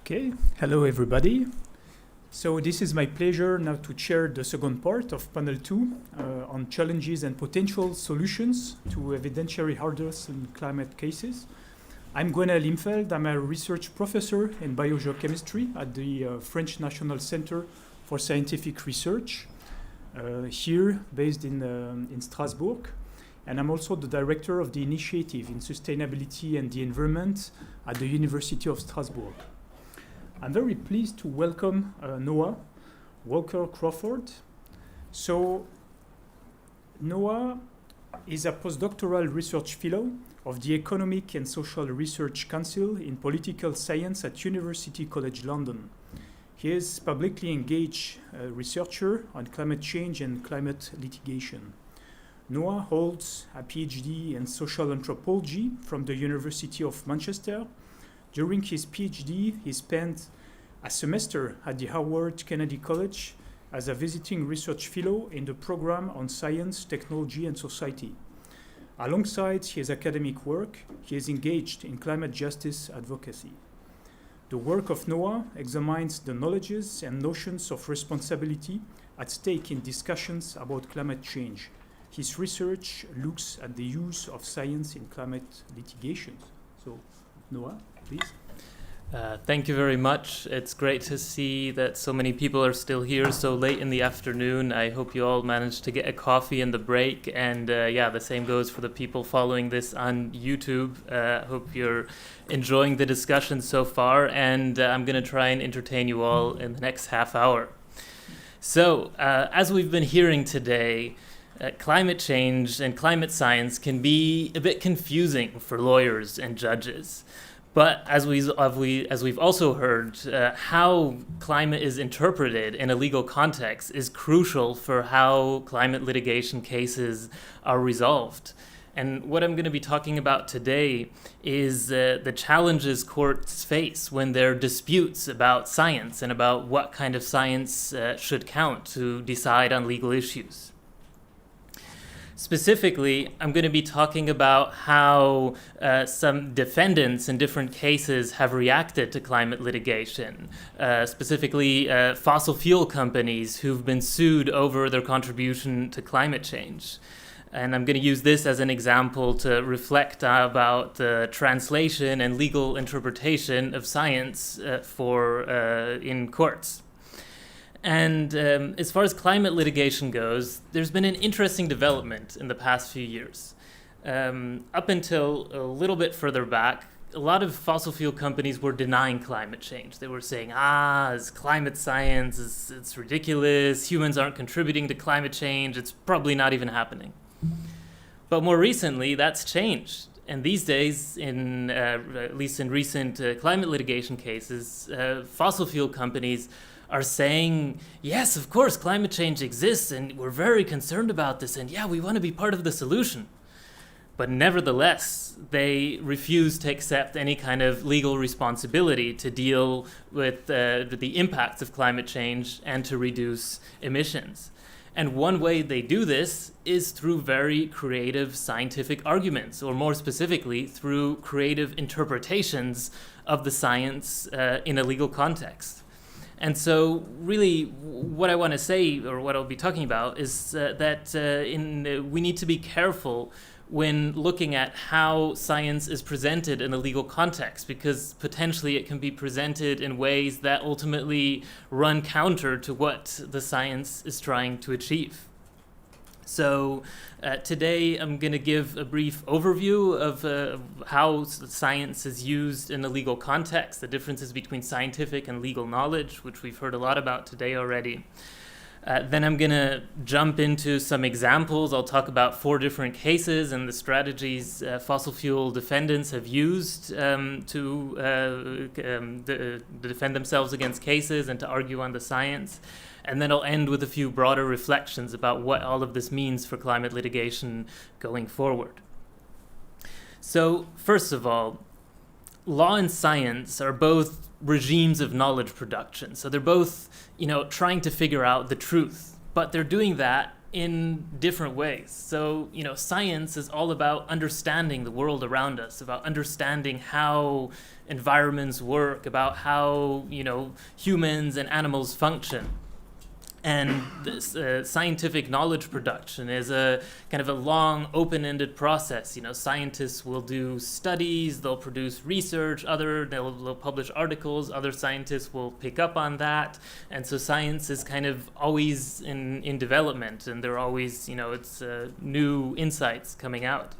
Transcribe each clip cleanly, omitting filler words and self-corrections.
Okay, hello everybody. So this is my pleasure now to chair the second part of panel 2 on challenges and potential solutions to evidentiary hurdles in climate cases. I'm Gwenaël Imfeld. I'm a research professor in biogeochemistry at the French National Center for Scientific Research, here based in Strasbourg. And I'm also the director of the initiative in sustainability and the environment at the University of Strasbourg. I'm very pleased to welcome Noah Walker-Crawford. So Noah is a postdoctoral research fellow of the Economic and Social Research Council in Political Science at University College London. He is publicly engaged researcher on climate change and climate litigation. Noah holds a PhD in social anthropology from the University of Manchester. During his PhD, he spent a semester at the Howard Kennedy College as a visiting research fellow in the program on science, technology, and society. Alongside his academic work, he is engaged in climate justice advocacy. The work of Noah examines the knowledges and notions of responsibility at stake in discussions about climate change. His research looks at the use of science in climate litigation. So, Noah, please. Thank you very much. It's great to see that so many people are still here so late in the afternoon. I hope you all managed to get a coffee in the break. And the same goes for the people following this on YouTube. Hope you're enjoying the discussion so far. And I'm going to try and entertain you all in the next half hour. So, as we've been hearing today, climate change and climate science can be a bit confusing for lawyers and judges. But as we've also heard, how climate is interpreted in a legal context is crucial for how climate litigation cases are resolved. And what I'm going to be talking about today is the challenges courts face when there are disputes about science and about what kind of science should count to decide on legal issues. Specifically, I'm going to be talking about how some defendants in different cases have reacted to climate litigation, specifically fossil fuel companies who've been sued over their contribution to climate change. And I'm going to use this as an example to reflect about the translation and legal interpretation of science in courts. And as far as climate litigation goes, there's been an interesting development in the past few years. Up until a little bit further back, a lot of fossil fuel companies were denying climate change. They were saying, it's climate science, it's ridiculous, humans aren't contributing to climate change, it's probably not even happening. But more recently, that's changed. And these days, at least in recent climate litigation cases, fossil fuel companies are saying, yes, of course, climate change exists, and we're very concerned about this, and we want to be part of the solution. But nevertheless, they refuse to accept any kind of legal responsibility to deal with the impacts of climate change and to reduce emissions. And one way they do this is through very creative scientific arguments, or more specifically, through creative interpretations of the science in a legal context. And so really what I want to say, or what I'll be talking about, is that we need to be careful when looking at how science is presented in a legal context, because potentially it can be presented in ways that ultimately run counter to what the science is trying to achieve. So today I'm going to give a brief overview of how science is used in a legal context, the differences between scientific and legal knowledge, which we've heard a lot about today already. Then I'm going to jump into some examples. I'll talk about 4 different cases and the strategies fossil fuel defendants have used to defend themselves against cases and to argue on the science. And then I'll end with a few broader reflections about what all of this means for climate litigation going forward. So, first of all, law and science are both regimes of knowledge production. So they're both, trying to figure out the truth, but they're doing that in different ways. So, science is all about understanding the world around us, about understanding how environments work, about how, humans and animals function. And this scientific knowledge production is a kind of a long, open-ended process. Scientists will do studies, they'll produce research, they'll publish articles, other scientists will pick up on that. And so science is kind of always in development, and there are always, it's new insights coming out.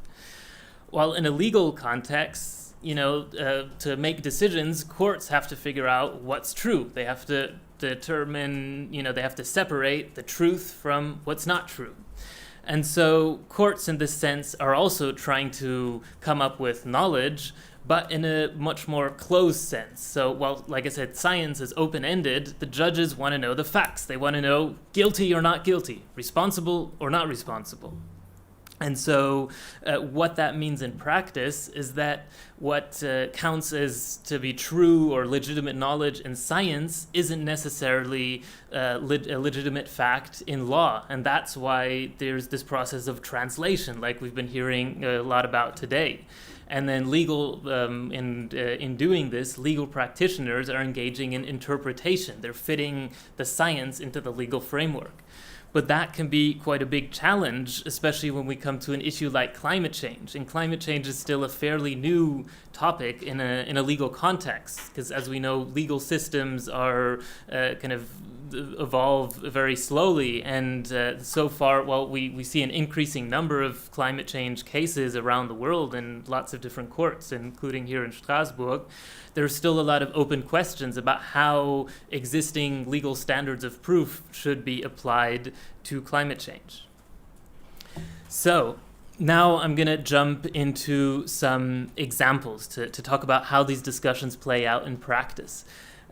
While in a legal context, to make decisions, courts have to figure out what's true. They have to determine, they have to separate the truth from what's not true. And so courts in this sense are also trying to come up with knowledge, but in a much more closed sense. So while, like I said, science is open-ended, the judges want to know the facts. They want to know guilty or not guilty, responsible or not responsible. And so what that means in practice is that what counts as to be true or legitimate knowledge in science isn't necessarily a legitimate fact in law. And that's why there's this process of translation, like we've been hearing a lot about today. And then in doing this, legal practitioners are engaging in interpretation. They're fitting the science into the legal framework. But that can be quite a big challenge, especially when we come to an issue like climate change. And climate change is still a fairly new topic in a legal context, because as we know, legal systems are kind of evolve very slowly. And so far, while we see an increasing number of climate change cases around the world in lots of different courts, including here in Strasbourg, there's still a lot of open questions about how existing legal standards of proof should be applied to climate change. So now I'm going to jump into some examples to talk about how these discussions play out in practice.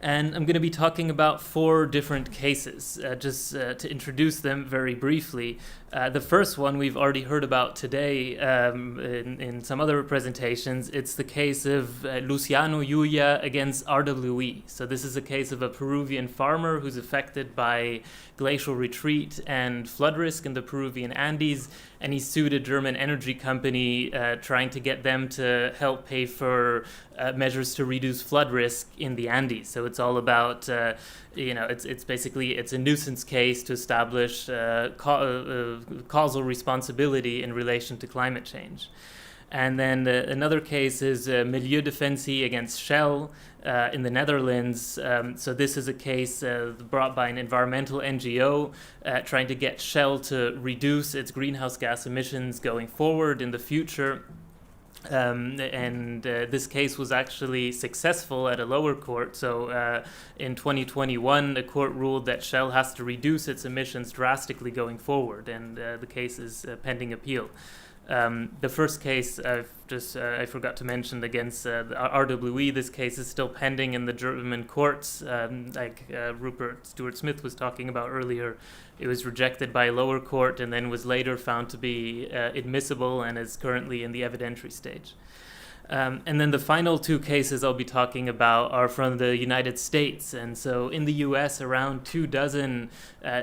And I'm going to be talking about 4 different cases, just to introduce them very briefly. The first one we've already heard about today in some other presentations. It's the case of Luciano Yuya against RWE. So this is a case of a Peruvian farmer who's affected by glacial retreat and flood risk in the Peruvian Andes, and he sued a German energy company trying to get them to help pay for measures to reduce flood risk in the Andes. So it's all about, it's basically a nuisance case to establish causal responsibility in relation to climate change. And then another case is Milieu Defensie against Shell in the Netherlands. So this is a case brought by an environmental NGO trying to get Shell to reduce its greenhouse gas emissions going forward in the future. This case was actually successful at a lower court. So in 2021, the court ruled that Shell has to reduce its emissions drastically going forward, and the case is pending appeal. The first case I forgot to mention against the RWE. This case is still pending in the German courts, like Rupert Stewart-Smith was talking about earlier. It was rejected by a lower court and then was later found to be admissible and is currently in the evidentiary stage. And then the final 2 cases I'll be talking about are from the United States. And so in the US, around 24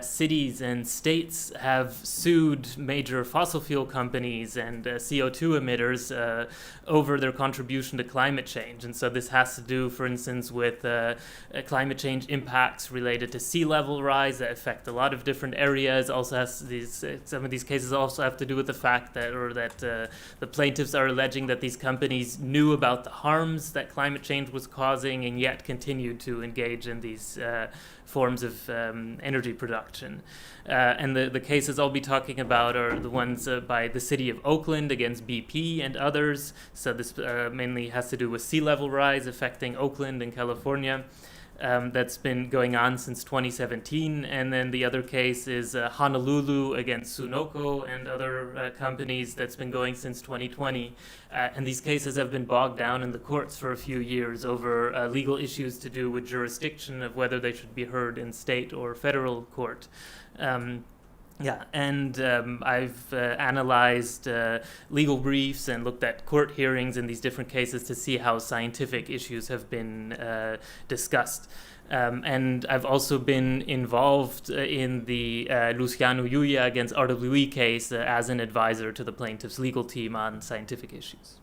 cities and states have sued major fossil fuel companies and CO2 emitters over their contribution to climate change. And so this has to do, for instance, with climate change impacts related to sea level rise that affect a lot of different areas. Also has some of these cases also have to do with the fact that the plaintiffs are alleging that these companies knew about the harms that climate change was causing and yet continued to engage in these forms of energy production. And the cases I'll be talking about are the ones by the city of Oakland against BP and others. So this mainly has to do with sea level rise affecting Oakland in California. That's been going on since 2017. And then the other case is Honolulu against Sunoco and other companies that's been going since 2020. And these cases have been bogged down in the courts for a few years over legal issues to do with jurisdiction of whether they should be heard in state or federal court. Yeah, and I've analyzed legal briefs and looked at court hearings in these different cases to see how scientific issues have been discussed. And I've also been involved in the Luciano Yuya against RWE case as an advisor to the plaintiff's legal team on scientific issues.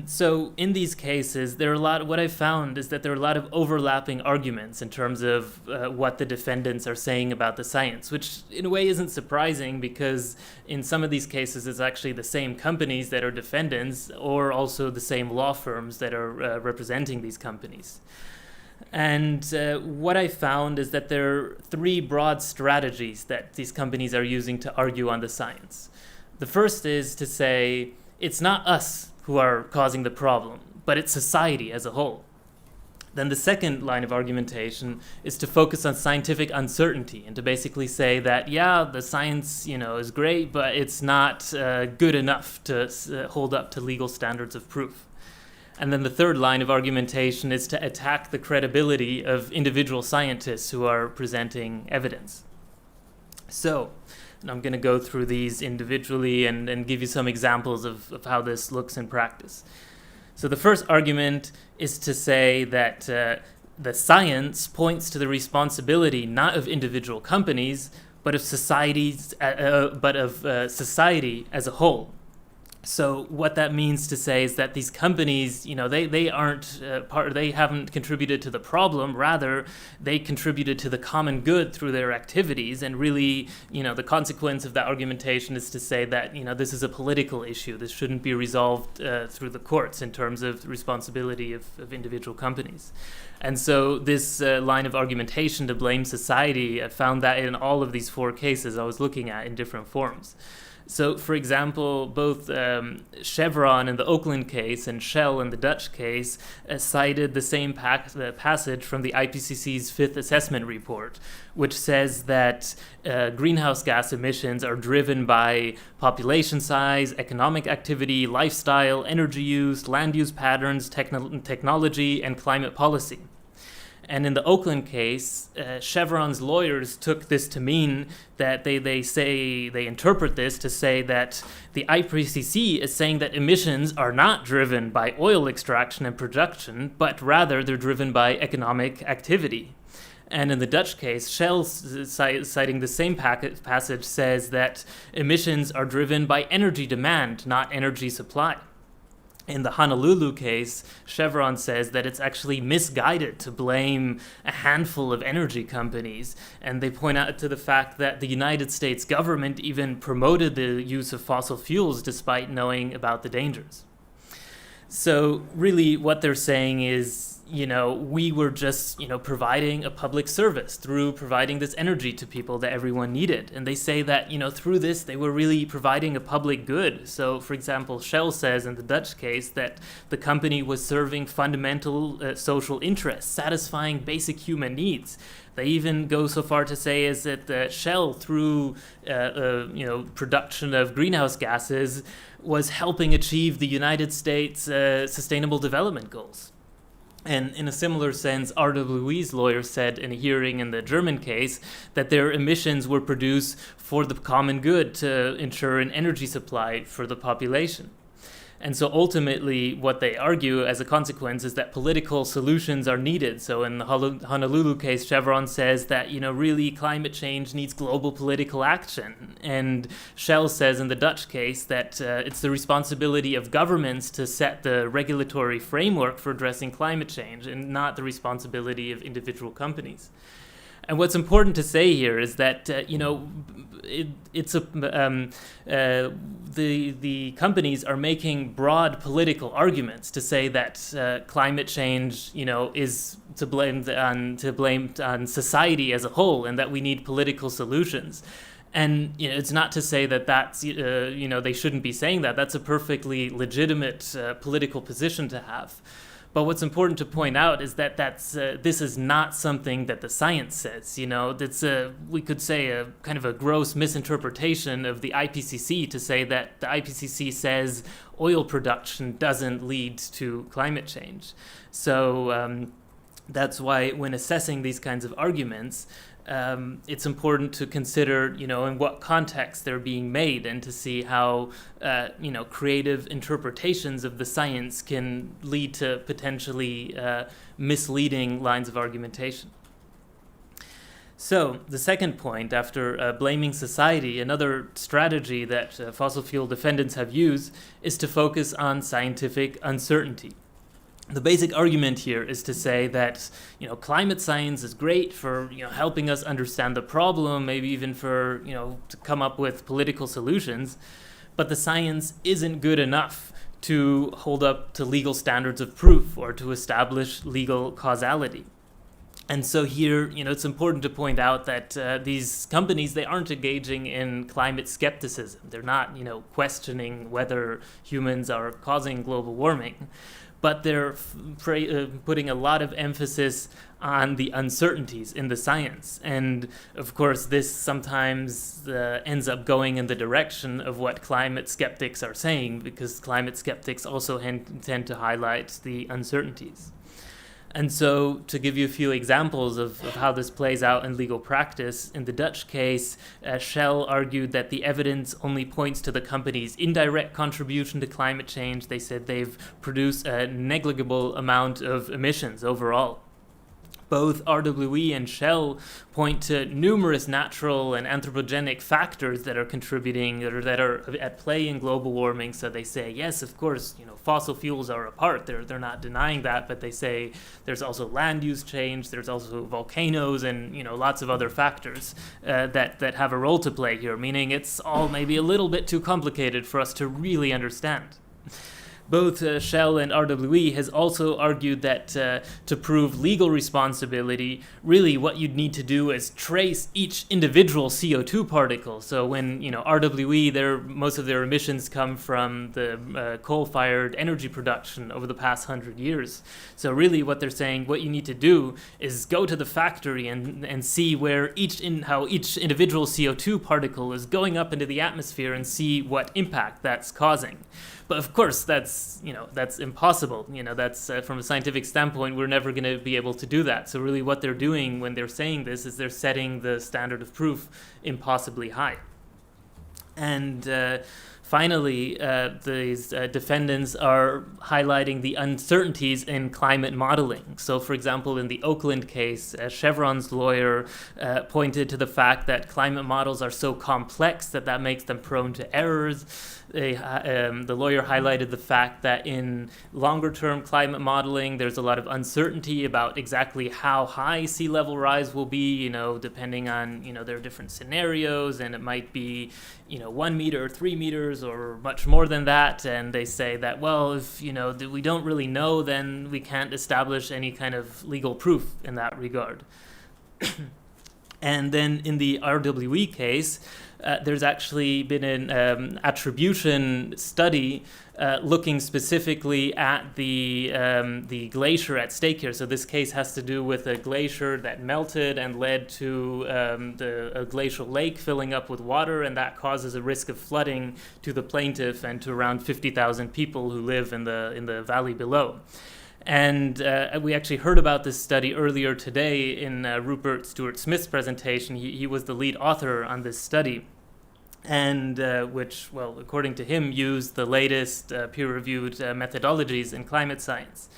So in these cases, what I found is that there are a lot of overlapping arguments in terms of what the defendants are saying about the science, which in a way isn't surprising because in some of these cases, it's actually the same companies that are defendants or also the same law firms that are representing these companies. And what I found is that there are three broad strategies that these companies are using to argue on the science. The first is to say, it's not us who are causing the problem, but it's society as a whole. Then the second line of argumentation is to focus on scientific uncertainty and to basically say that, yeah, the science, is great, but it's not good enough to hold up to legal standards of proof. And then the third line of argumentation is to attack the credibility of individual scientists who are presenting evidence. So, and I'm going to go through these individually and give you some examples of how this looks in practice. So the first argument is to say that the science points to the responsibility not of individual companies, but of society as a whole. So what that means to say is that these companies, they aren't they haven't contributed to the problem. Rather, they contributed to the common good through their activities. And really, the consequence of that argumentation is to say that, this is a political issue. This shouldn't be resolved through the courts in terms of the responsibility of individual companies. And so this line of argumentation to blame society, I found that in all of these four cases I was looking at in different forms. So, for example, both Chevron in the Oakland case and Shell in the Dutch case cited the same passage from the IPCC's fifth assessment report, which says that greenhouse gas emissions are driven by population size, economic activity, lifestyle, energy use, land use patterns, technology, and climate policy. And in the Oakland case, Chevron's lawyers took this to mean that they interpret this to say that the IPCC is saying that emissions are not driven by oil extraction and production, but rather they're driven by economic activity. And in the Dutch case, Shell, citing the same passage, says that emissions are driven by energy demand, not energy supply. In the Honolulu case, Chevron says that it's actually misguided to blame a handful of energy companies, and they point out to the fact that the United States government even promoted the use of fossil fuels despite knowing about the dangers. So really what they're saying is, we were just, providing a public service through providing this energy to people that everyone needed. And they say that, through this, they were really providing a public good. So, for example, Shell says in the Dutch case that the company was serving fundamental social interests, satisfying basic human needs. They even go so far to say is that Shell, through production of greenhouse gases, was helping achieve the United States Sustainable Development Goals. And in a similar sense, RWE's lawyer said in a hearing in the German case that their emissions were produced for the common good to ensure an energy supply for the population. And so ultimately what they argue as a consequence is that political solutions are needed. So in the Honolulu case, Chevron says that, really climate change needs global political action. And Shell says in the Dutch case that it's the responsibility of governments to set the regulatory framework for addressing climate change and not the responsibility of individual companies. And what's important to say here is that the companies are making broad political arguments to say that climate change, is to blame on society as a whole, and that we need political solutions. And it's not to say that that's they shouldn't be saying that. That's a perfectly legitimate political position to have. But what's important to point out is that this is not something that the science says. That's we could say a kind of a gross misinterpretation of the IPCC to say that the IPCC says oil production doesn't lead to climate change. So That's why when assessing these kinds of arguments, it's important to consider, in what context they're being made, and to see how, creative interpretations of the science can lead to potentially misleading lines of argumentation. So, the second point, after blaming society, another strategy that fossil fuel defendants have used is to focus on scientific uncertainty. The basic argument here is to say that, climate science is great for, helping us understand the problem, maybe even for, to come up with political solutions, but the science isn't good enough to hold up to legal standards of proof or to establish legal causality. And so here, it's important to point out that these companies, they aren't engaging in climate skepticism. They're not, questioning whether humans are causing global warming. But they're putting a lot of emphasis on the uncertainties in the science. And of course, this sometimes ends up going in the direction of what climate skeptics are saying, because climate skeptics also tend to highlight the uncertainties. And so, to give you a few examples of how this plays out in legal practice, in the Dutch case, Shell argued that the evidence only points to the company's indirect contribution to climate change. They said they've produced a negligible amount of emissions overall. Both RWE and Shell point to numerous natural and anthropogenic factors that are contributing or that are at play in global warming. So they say, yes, of course, fossil fuels are a part. They're not denying that, but they say there's also land use change, there's also volcanoes, and lots of other factors that have a role to play here. Meaning it's all maybe a little bit too complicated for us to really understand. Both Shell and RWE has also argued that to prove legal responsibility, really what you'd need to do is trace each individual CO2 particle. So when RWE, most of their emissions come from the coal-fired energy production over the past 100 years. So really what they're saying, what you need to do is go to the factory and see where how each individual CO2 particle is going up into the atmosphere and see what impact that's causing. But of course, that's impossible. That's from a scientific standpoint, we're never going to be able to do that. So really what they're doing when they're saying this is they're setting the standard of proof impossibly high. And finally, these defendants are highlighting the uncertainties in climate modeling. So, for example, in the Oakland case, Chevron's lawyer pointed to the fact that climate models are so complex that makes them prone to errors. The lawyer highlighted the fact that in longer-term climate modeling, there's a lot of uncertainty about exactly how high sea level rise will be, depending on, there are different scenarios, and it might be, 1 meter or 3 meters or much more than that. And they say that, well, if, we don't really know, then we can't establish any kind of legal proof in that regard. And then in the RWE case, there's actually been an attribution study looking specifically at the glacier at stake here. So this case has to do with a glacier that melted and led to a glacial lake filling up with water, and that causes a risk of flooding to the plaintiff and to around 50,000 people who live in the valley below. And we actually heard about this study earlier today in Rupert Stewart-Smith's presentation. He was the lead author on this study, and which, well, according to him, used the latest peer-reviewed methodologies in climate science.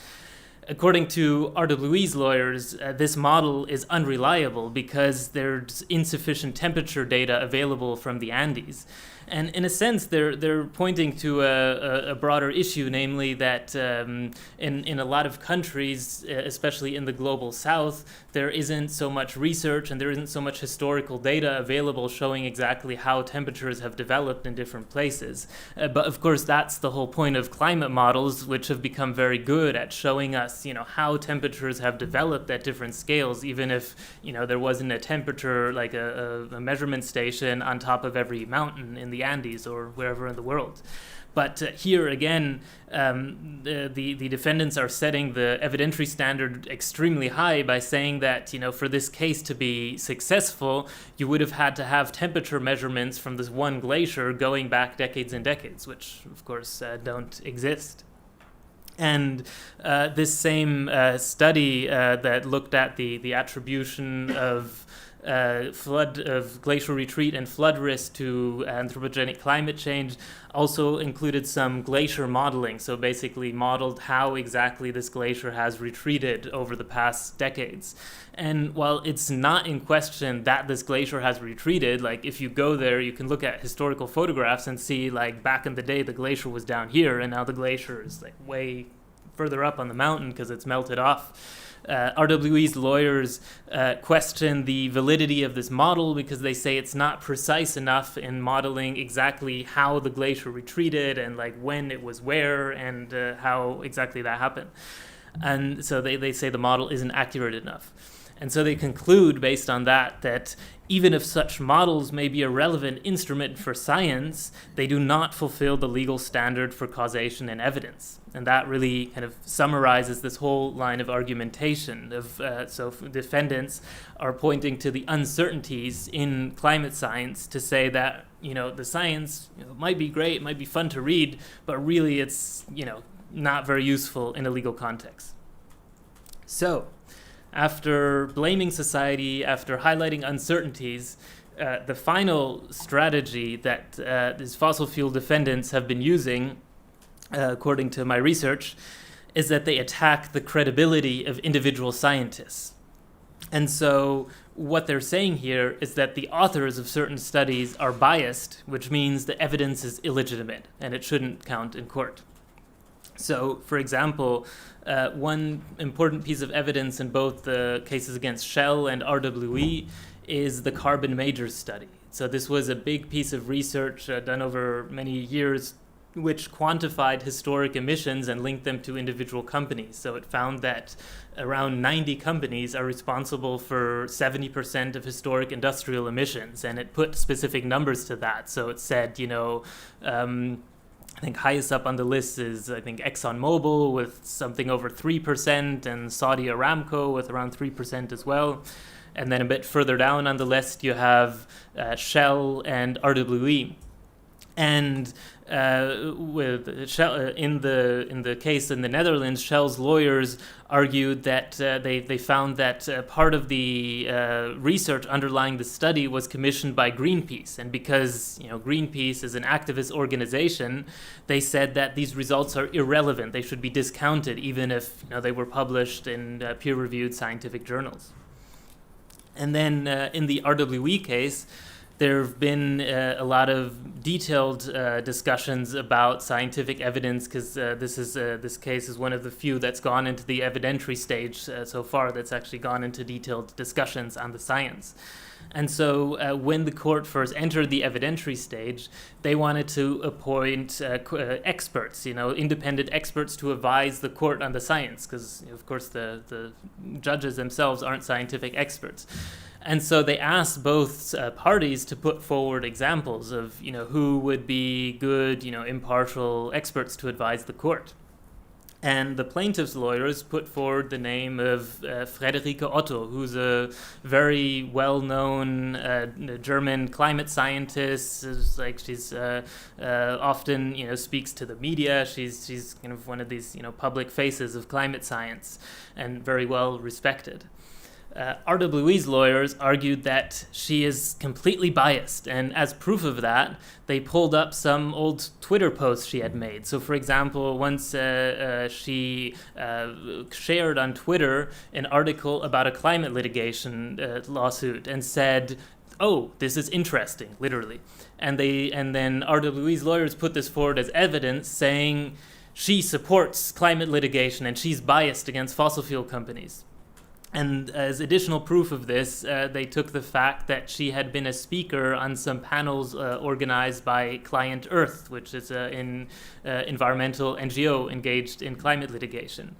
According to RWE's lawyers, this model is unreliable because there's insufficient temperature data available from the Andes. And in a sense, they're pointing to a broader issue, namely that in a lot of countries, especially in the global south, there isn't so much research and there isn't so much historical data available showing exactly how temperatures have developed in different places. But of course, that's the whole point of climate models, which have become very good at showing us, how temperatures have developed at different scales, even if, there wasn't a temperature, like a measurement station on top of every mountain in the Andes or wherever in the world. But here again, the defendants are setting the evidentiary standard extremely high by saying that, for this case to be successful, you would have had to have temperature measurements from this one glacier going back decades and decades, which of course don't exist. And this same study that looked at the attribution of glacial retreat and flood risk to anthropogenic climate change also included some glacier modeling. So basically modeled how exactly this glacier has retreated over the past decades. And while it's not in question that this glacier has retreated, like if you go there, you can look at historical photographs and see like back in the day, the glacier was down here and now the glacier is like way further up on the mountain because it's melted off. RWE's lawyers question the validity of this model because they say it's not precise enough in modeling exactly how the glacier retreated and like when it was where and how exactly that happened. And so they say the model isn't accurate enough. And so they conclude based on that even if such models may be a relevant instrument for science, they do not fulfill the legal standard for causation and evidence. And that really kind of summarizes this whole line of argumentation. So defendants are pointing to the uncertainties in climate science to say that, the science might be great, might be fun to read, but really it's, not very useful in a legal context. So, after blaming society, after highlighting uncertainties, the final strategy that these fossil fuel defendants have been using, according to my research, is that they attack the credibility of individual scientists. And so what they're saying here is that the authors of certain studies are biased, which means the evidence is illegitimate and it shouldn't count in court. So, for example, one important piece of evidence in both the cases against Shell and RWE is the carbon majors study. So this was a big piece of research done over many years which quantified historic emissions and linked them to individual companies. So it found that around 90 companies are responsible for 70% of historic industrial emissions, and it put specific numbers to that. So it said, I think highest up on the list is, ExxonMobil with something over 3% and Saudi Aramco with around 3% as well. And then a bit further down on the list, you have Shell and RWE. And with Shell, in the case in the Netherlands, Shell's lawyers argued that they found that part of the research underlying the study was commissioned by Greenpeace, and because Greenpeace is an activist organization, they said that these results are irrelevant. They should be discounted, even if they were published in peer-reviewed scientific journals. And then in the RWE case, there have been a lot of detailed discussions about scientific evidence because this case is one of the few that's gone into the evidentiary stage so far that's actually gone into detailed discussions on the science. And so when the court first entered the evidentiary stage, they wanted to appoint experts, independent experts to advise the court on the science because, of course, the judges themselves aren't scientific experts. And so they asked both parties to put forward examples of, who would be good, impartial experts to advise the court. And the plaintiff's lawyers put forward the name of Friederike Otto, who's a very well-known German climate scientist. She's often, speaks to the media. She's kind of one of these, public faces of climate science and very well respected. RWE's lawyers argued that she is completely biased, and as proof of that, they pulled up some old Twitter posts she had made. So, for example, once she shared on Twitter an article about a climate litigation lawsuit and said, "Oh, this is interesting," literally. And then RWE's lawyers put this forward as evidence, saying she supports climate litigation and she's biased against fossil fuel companies. And as additional proof of this, they took the fact that she had been a speaker on some panels organized by Client Earth, which is an environmental NGO engaged in climate litigation.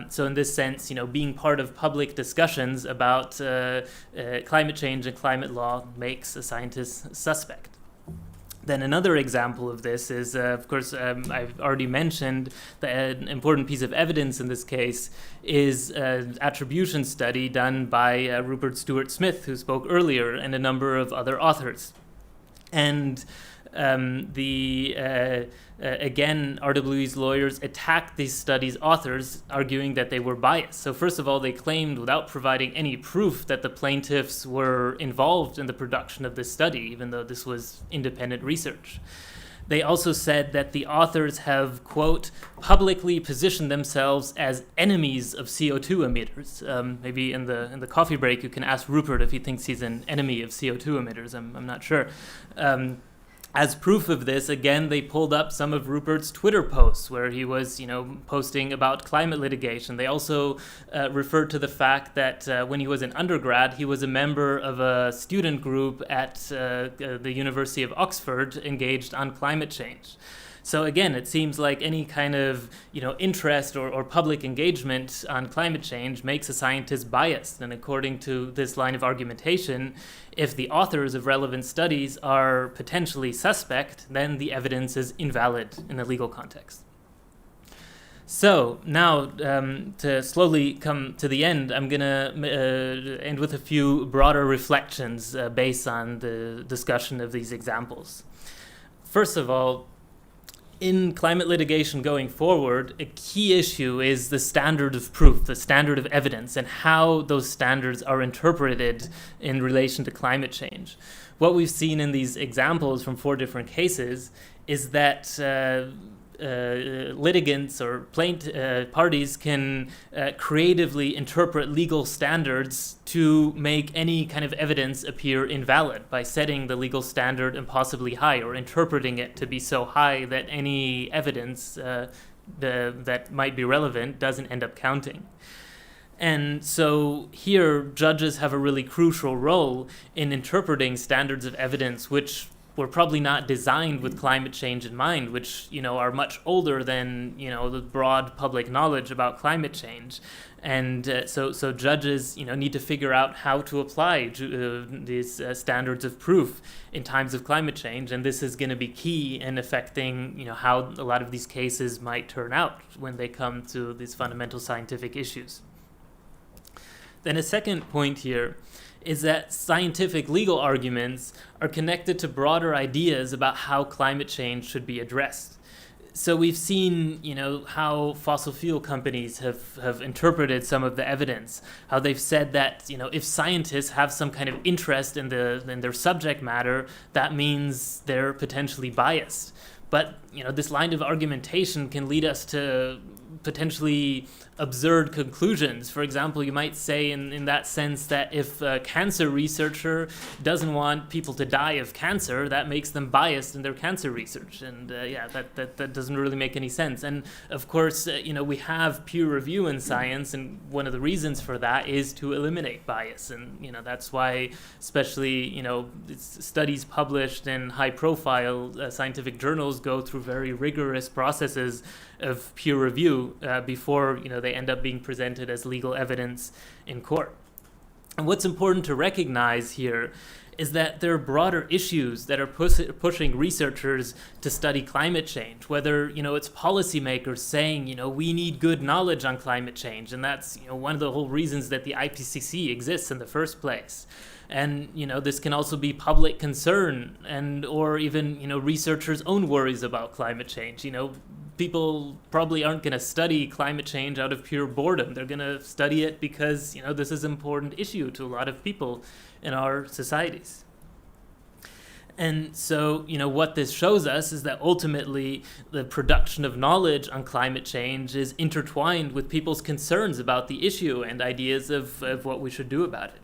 So in this sense, being part of public discussions about climate change and climate law makes a scientist suspect. Then another example of this is, of course, I've already mentioned that an important piece of evidence in this case is an attribution study done by Rupert Stewart Smith, who spoke earlier, and a number of other authors. And Again, RWE's lawyers attacked these studies' authors, arguing that they were biased. So first of all, they claimed, without providing any proof, that the plaintiffs were involved in the production of this study, even though this was independent research. They also said that the authors have, quote, publicly positioned themselves as enemies of CO2 emitters. Maybe in the coffee break you can ask Rupert if he thinks he's an enemy of CO2 emitters. I'm not sure. As proof of this, again, they pulled up some of Rupert's Twitter posts where he was, posting about climate litigation. They also referred to the fact that when he was an undergrad, he was a member of a student group at the University of Oxford engaged on climate change. So again, it seems like any kind of interest or public engagement on climate change makes a scientist biased. And according to this line of argumentation, if the authors of relevant studies are potentially suspect, then the evidence is invalid in a legal context. So now, to slowly come to the end, I'm going to end with a few broader reflections based on the discussion of these examples. First of all, in climate litigation going forward, a key issue is the standard of proof, the standard of evidence, and how those standards are interpreted in relation to climate change. What we've seen in these examples from 4 different cases is that litigants or parties can creatively interpret legal standards to make any kind of evidence appear invalid by setting the legal standard impossibly high or interpreting it to be so high that any evidence that might be relevant doesn't end up counting. And so here, judges have a really crucial role in interpreting standards of evidence which were probably not designed with climate change in mind, which are much older than the broad public knowledge about climate change, and so judges need to figure out how to apply these standards of proof in times of climate change, and this is going to be key in affecting how a lot of these cases might turn out when they come to these fundamental scientific issues. Then a second point here is that scientific legal arguments are connected to broader ideas about how climate change should be addressed. So we've seen, how fossil fuel companies have interpreted some of the evidence, how they've said that, if scientists have some kind of interest in their subject matter, that means they're potentially biased. But, this line of argumentation can lead us to potentially absurd conclusions. For example, you might say in that sense that if a cancer researcher doesn't want people to die of cancer, that makes them biased in their cancer research. And that doesn't really make any sense. And of course, we have peer review in science, and one of the reasons for that is to eliminate bias. And that's why, especially studies published in high-profile scientific journals go through very rigorous processes of peer review before they end up being presented as legal evidence in court. And what's important to recognize here is that there are broader issues that are pushing researchers to study climate change, whether it's policymakers saying we need good knowledge on climate change, and that's one of the whole reasons that the IPCC exists in the first place. And this can also be public concern or even researchers' own worries about climate change. People probably aren't going to study climate change out of pure boredom. They're going to study it because this is an important issue to a lot of people in our societies. And so, what this shows us is that ultimately the production of knowledge on climate change is intertwined with people's concerns about the issue and ideas of what we should do about it.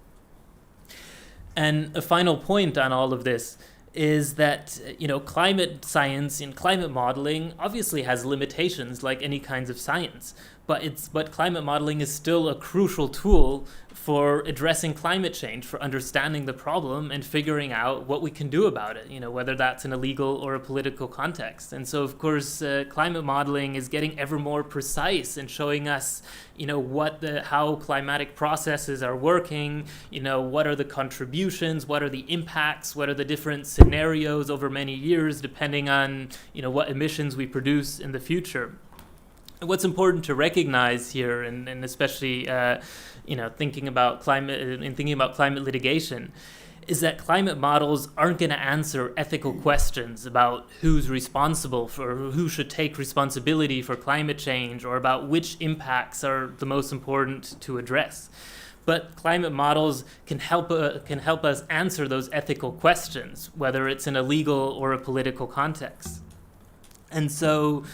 And a final point on all of this is that, climate science and climate modeling obviously has limitations like any kinds of science, but climate modeling is still a crucial tool for addressing climate change, for understanding the problem and figuring out what we can do about it, whether that's in a legal or a political context. And so, of course, climate modeling is getting ever more precise and showing us, how climatic processes are working, what are the contributions, what are the impacts, what are the different scenarios over many years, depending on, what emissions we produce in the future. And what's important to recognize here, and especially, thinking about climate litigation, is that climate models aren't going to answer ethical questions about who's responsible for, who should take responsibility for climate change, or about which impacts are the most important to address. But climate models can help us answer those ethical questions, whether it's in a legal or a political context. And so,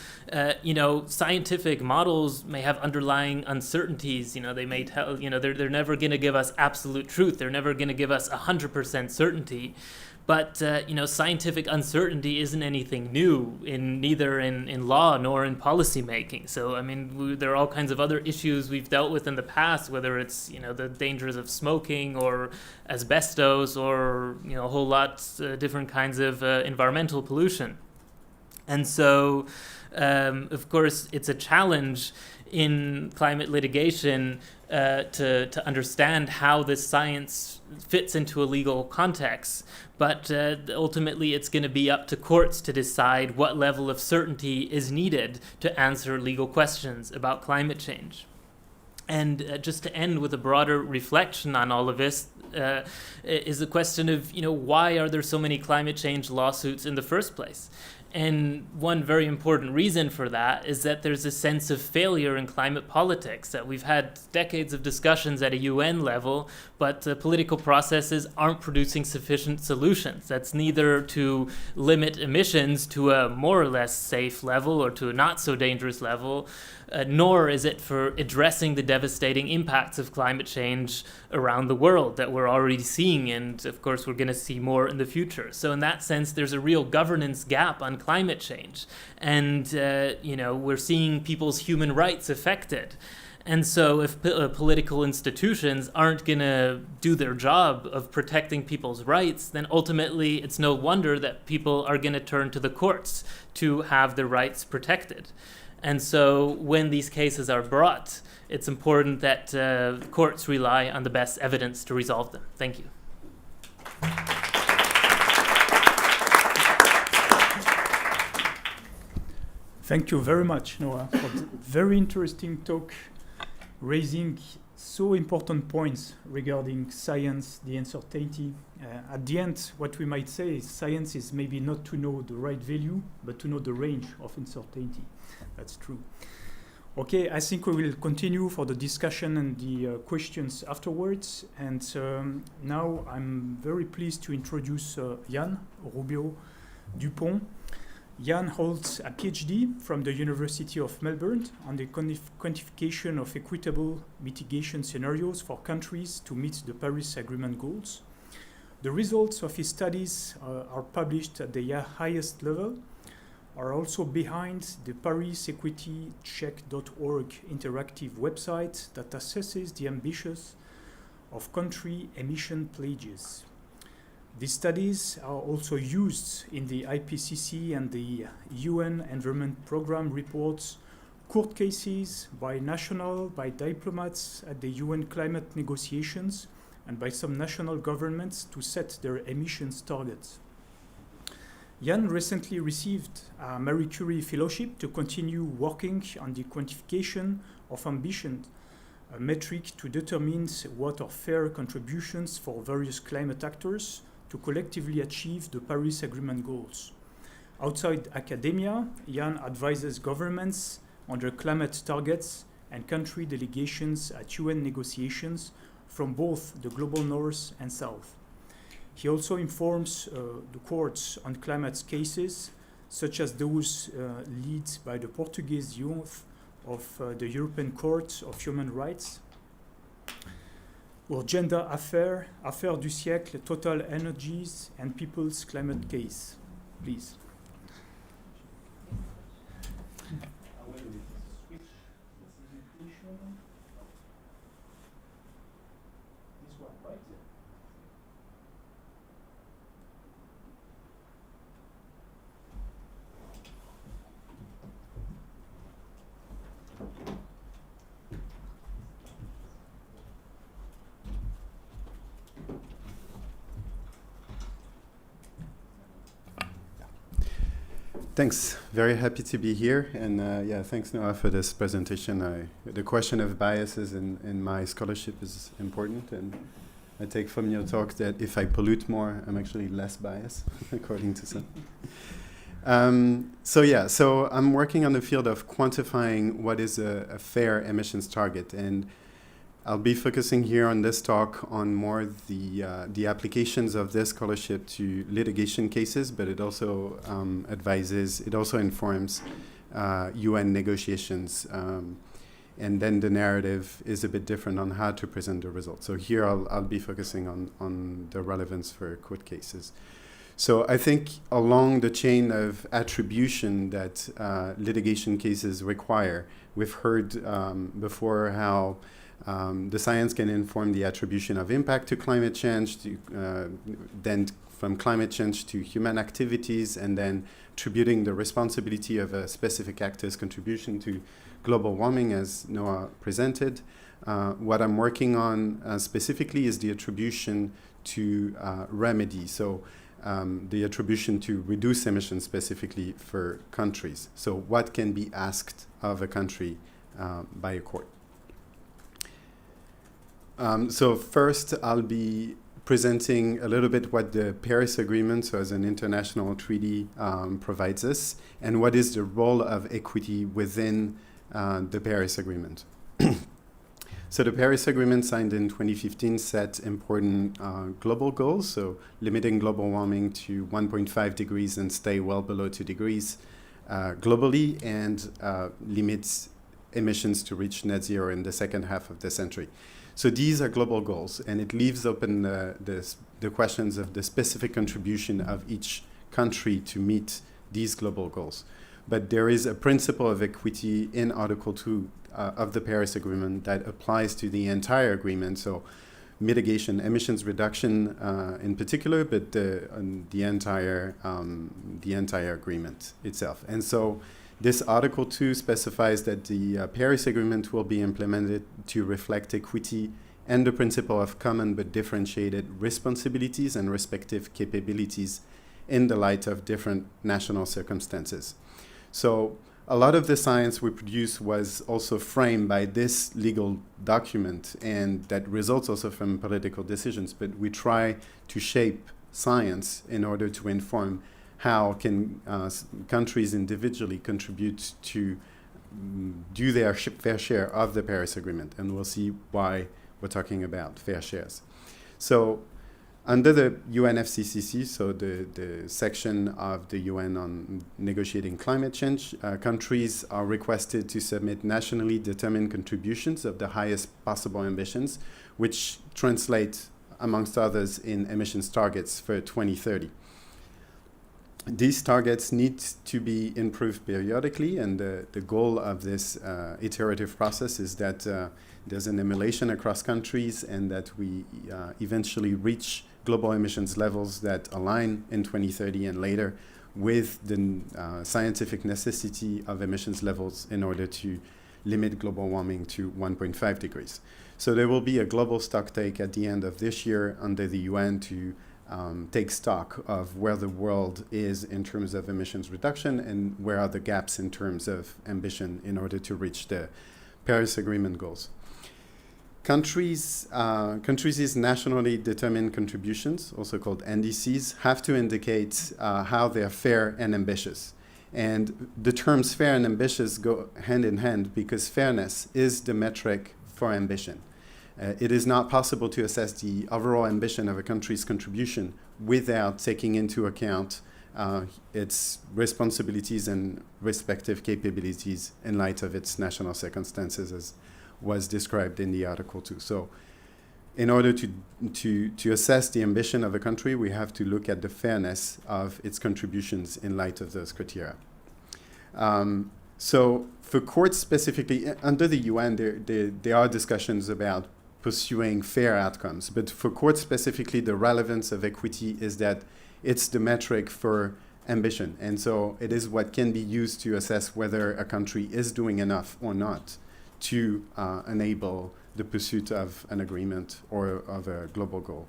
scientific models may have underlying uncertainties. They may tell, they're never going to give us absolute truth. They're never going to give us 100% certainty. But, scientific uncertainty isn't anything new, neither in law nor in policymaking. So, there are all kinds of other issues we've dealt with in the past, whether it's, the dangers of smoking or asbestos or, a whole lot different kinds of environmental pollution. And so, of course, it's a challenge in climate litigation to understand how this science fits into a legal context. But ultimately, it's going to be up to courts to decide what level of certainty is needed to answer legal questions about climate change. And just to end with a broader reflection on all of this, is the question of, why are there so many climate change lawsuits in the first place? And one very important reason for that is that there's a sense of failure in climate politics, that we've had decades of discussions at a UN level, but political processes aren't producing sufficient solutions. That's neither to limit emissions to a more or less safe level or to a not so dangerous level, nor is it for addressing the devastating impacts of climate change around the world that we're already seeing, and of course we're going to see more in the future. So in that sense, there's a real governance gap on climate change, and we're seeing people's human rights affected. And so if political institutions aren't going to do their job of protecting people's rights, then ultimately it's no wonder that people are going to turn to the courts to have their rights protected. And so when these cases are brought, it's important that courts rely on the best evidence to resolve them. Thank you. Thank you very much, Noah, for the very interesting talk, raising so important points regarding science, the uncertainty. At the end, what we might say is science is maybe not to know the right value, but to know the range of uncertainty. That's true. Okay, I think we will continue for the discussion and the questions afterwards. And now I'm very pleased to introduce Yann Robiou Du Pont. Yann holds a PhD from the University of Melbourne on the quantification of equitable mitigation scenarios for countries to meet the Paris Agreement goals. The results of his studies are published at the highest level, are also behind the ParisEquityCheck.org interactive website that assesses the ambitions of country emission pledges. These studies are also used in the IPCC and the UN Environment Programme reports, court cases by diplomats at the UN climate negotiations, and by some national governments to set their emissions targets. Yann recently received a Marie Curie fellowship to continue working on the quantification of ambition, a metric to determine what are fair contributions for various climate actors to collectively achieve the Paris Agreement goals. Outside academia, Yann advises governments on their climate targets and country delegations at UN negotiations from both the global north and south. He also informs the courts on climate cases, such as those led by the Portuguese youth of the European Court of Human Rights, Urgenda Affaire, Affaire du siècle, Total Energies, and People's Climate Case. Please. Thanks. Very happy to be here. And thanks, Noah, for this presentation. The question of biases in my scholarship is important. And I take from your talk that if I pollute more, I'm actually less biased, according to some. So I'm working on the field of quantifying what is a fair emissions target, and I'll be focusing here on this talk on more the applications of this scholarship to litigation cases, but it also informs UN negotiations, and then the narrative is a bit different on how to present the results. So here I'll be focusing on the relevance for court cases. So I think along the chain of attribution that litigation cases require, we've heard before how the science can inform the attribution of impact to climate change, then from climate change to human activities, and then attributing the responsibility of a specific actor's contribution to global warming, as Noah presented. What I'm working on specifically is the attribution to remedy. So the attribution to reduce emissions specifically for countries. So what can be asked of a country by a court? So first, I'll be presenting a little bit what the Paris Agreement, so as an international treaty, provides us, and what is the role of equity within the Paris Agreement. So the Paris Agreement, signed in 2015, set important global goals, so limiting global warming to 1.5 degrees and stay well below 2 degrees globally, and limits emissions to reach net zero in the second half of the century. So these are global goals, and it leaves open the questions of the specific contribution of each country to meet these global goals. But there is a principle of equity in Article 2 of the Paris Agreement that applies to the entire agreement, so mitigation, emissions reduction in particular, but the entire agreement itself. And so this Article 2 specifies that the Paris Agreement will be implemented to reflect equity and the principle of common but differentiated responsibilities and respective capabilities in the light of different national circumstances. So a lot of the science we produce was also framed by this legal document, and that results also from political decisions, but we try to shape science in order to inform how can countries individually contribute to do their fair share of the Paris Agreement, and we'll see why we're talking about fair shares. So under the UNFCCC, so the section of the UN on negotiating climate change, countries are requested to submit nationally determined contributions of the highest possible ambitions, which translate, amongst others, in emissions targets for 2030. These targets need to be improved periodically, and the goal of this iterative process is that there's an emulation across countries, and that we eventually reach global emissions levels that align in 2030 and later with the scientific necessity of emissions levels in order to limit global warming to 1.5 degrees. So there will be a global stocktake at the end of this year under the UN to take stock of where the world is in terms of emissions reduction and where are the gaps in terms of ambition in order to reach the Paris Agreement goals. Countries' nationally determined contributions, also called NDCs, have to indicate how they're fair and ambitious. And the terms fair and ambitious go hand in hand because fairness is the metric for ambition. It is not possible to assess the overall ambition of a country's contribution without taking into account its responsibilities and respective capabilities in light of its national circumstances, as was described in the Article 2. So in order to assess the ambition of a country, we have to look at the fairness of its contributions in light of those criteria. So for courts specifically, under the UN, there are discussions about pursuing fair outcomes. But for courts specifically, the relevance of equity is that it's the metric for ambition. And so it is what can be used to assess whether a country is doing enough or not to enable the pursuit of an agreement or of a global goal.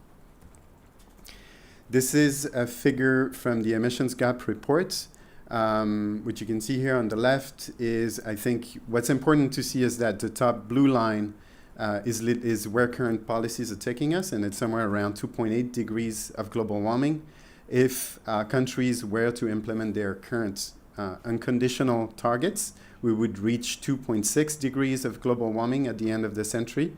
This is a figure from the emissions gap report, which you can see here on the left is, I think, what's important to see is that the top blue line is where current policies are taking us, and it's somewhere around 2.8 degrees of global warming. If countries were to implement their current unconditional targets, we would reach 2.6 degrees of global warming at the end of the century.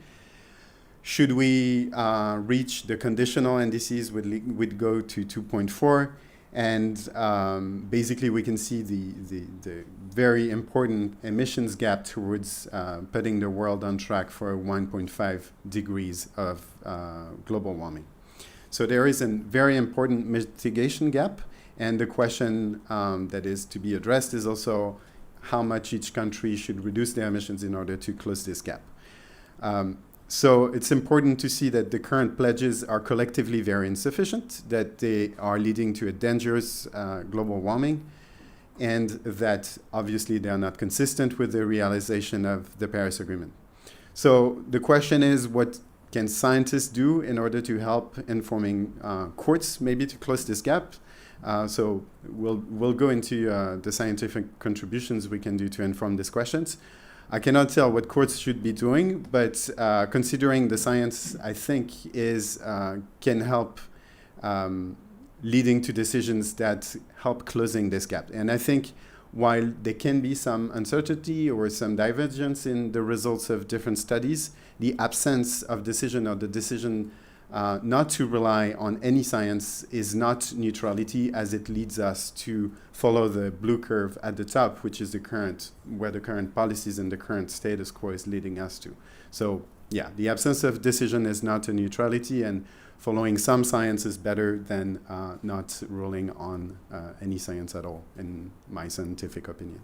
Should we reach the conditional indices, would go to 2.4. And basically, we can see the very important emissions gap towards putting the world on track for 1.5 degrees of global warming. So there is a very important mitigation gap. And the question that is to be addressed is also how much each country should reduce their emissions in order to close this gap. So it's important to see that the current pledges are collectively very insufficient, that they are leading to a dangerous global warming, and that obviously they are not consistent with the realization of the Paris Agreement. So the question is, what can scientists do in order to help informing courts maybe to close this gap? So we'll go into the scientific contributions we can do to inform these questions. I cannot tell what courts should be doing, but considering the science, I think, can help leading to decisions that help closing this gap. And I think while there can be some uncertainty or some divergence in the results of different studies, the absence of decision or the decision not to rely on any science is not neutrality, as it leads us to follow the blue curve at the top, which is where the current policies and the current status quo is leading us to. So yeah, the absence of decision is not a neutrality, and following some science is better than not ruling on any science at all, in my scientific opinion.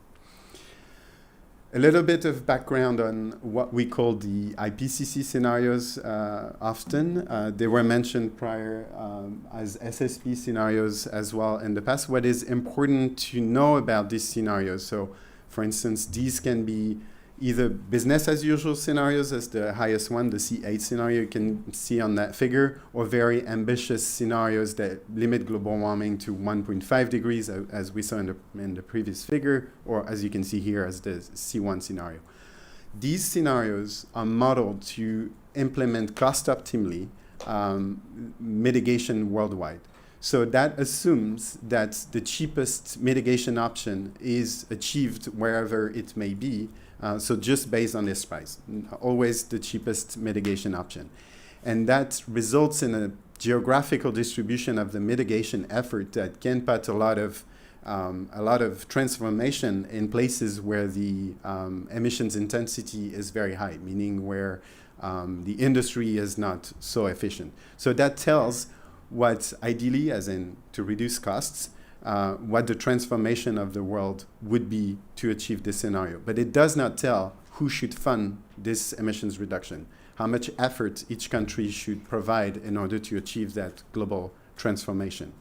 A little bit of background on what we call the IPCC scenarios often. They were mentioned prior as SSP scenarios as well in the past. What is important to know about these scenarios? So, for instance, these can be either business as usual scenarios as the highest one, the C8 scenario you can see on that figure, or very ambitious scenarios that limit global warming to 1.5 degrees, as we saw in the previous figure, or as you can see here as the C1 scenario. These scenarios are modeled to implement cost optimally mitigation worldwide. So that assumes that the cheapest mitigation option is achieved wherever it may be. So just based on this price, always the cheapest mitigation option. And that results in a geographical distribution of the mitigation effort that can put a lot of transformation in places where the emissions intensity is very high, meaning where the industry is not so efficient. So that tells what ideally, as in to reduce costs, what the transformation of the world would be to achieve this scenario. But it does not tell who should fund this emissions reduction, how much effort each country should provide in order to achieve that global transformation.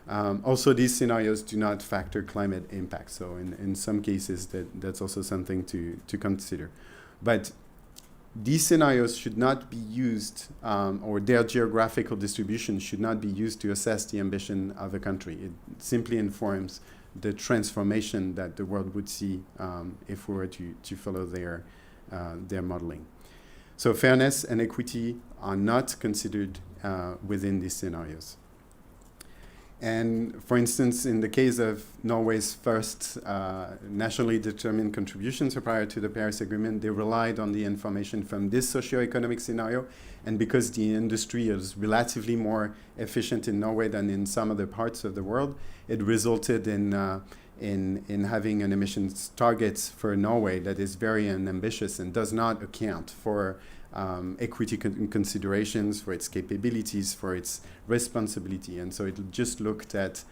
Also, these scenarios do not factor climate impact. So in some cases, that's also something to consider. But these scenarios should not be used, or their geographical distribution should not be used to assess the ambition of a country. It simply informs the transformation that the world would see if we were to follow their modeling. So fairness and equity are not considered within these scenarios. And for instance, in the case of Norway's first nationally determined contributions prior to the Paris Agreement, they relied on the information from this socio-economic scenario. And because the industry is relatively more efficient in Norway than in some other parts of the world, it resulted in having an emissions targets for Norway that is very unambitious and does not account for equity considerations, for its capabilities, for its responsibility. And so it just looked at,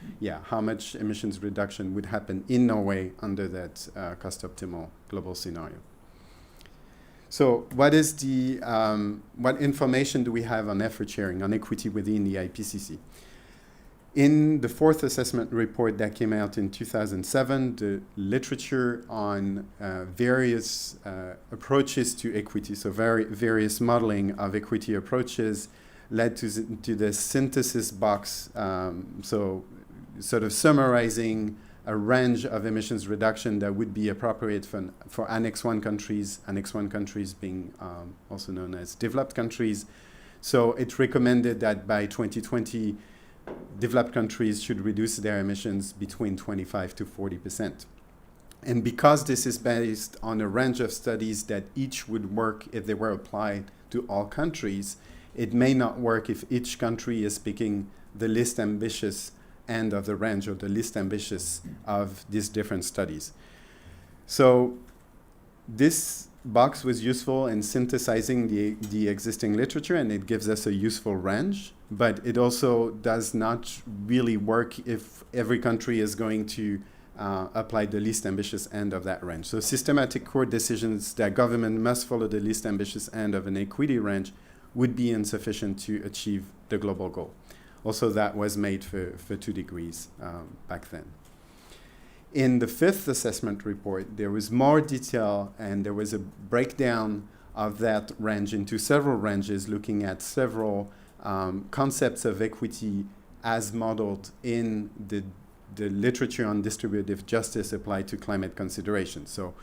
how much emissions reduction would happen in Norway under that cost optimal global scenario. So what is what information do we have on effort sharing, on equity within the IPCC? In the fourth assessment report that came out in 2007, the literature on various approaches to equity, so various modeling of equity approaches, led to the synthesis box, so sort of summarizing a range of emissions reduction that would be appropriate for Annex 1 countries, Annex 1 countries being also known as developed countries. So it recommended that by 2020, developed countries should reduce their emissions between 25 to 40%. And because this is based on a range of studies that each would work if they were applied to all countries, it may not work if each country is picking the least ambitious end of the range or the least ambitious of these different studies. So this box was useful in synthesizing the existing literature, and it gives us a useful range, but it also does not really work if every country is going to apply the least ambitious end of that range. So systematic court decisions that government must follow the least ambitious end of an equity range would be insufficient to achieve the global goal. Also, that was made for 2 degrees back then. In the 5th assessment report, there was more detail, and there was a breakdown of that range into several ranges, looking at several concepts of equity as modeled in the literature on distributive justice applied to climate considerations. So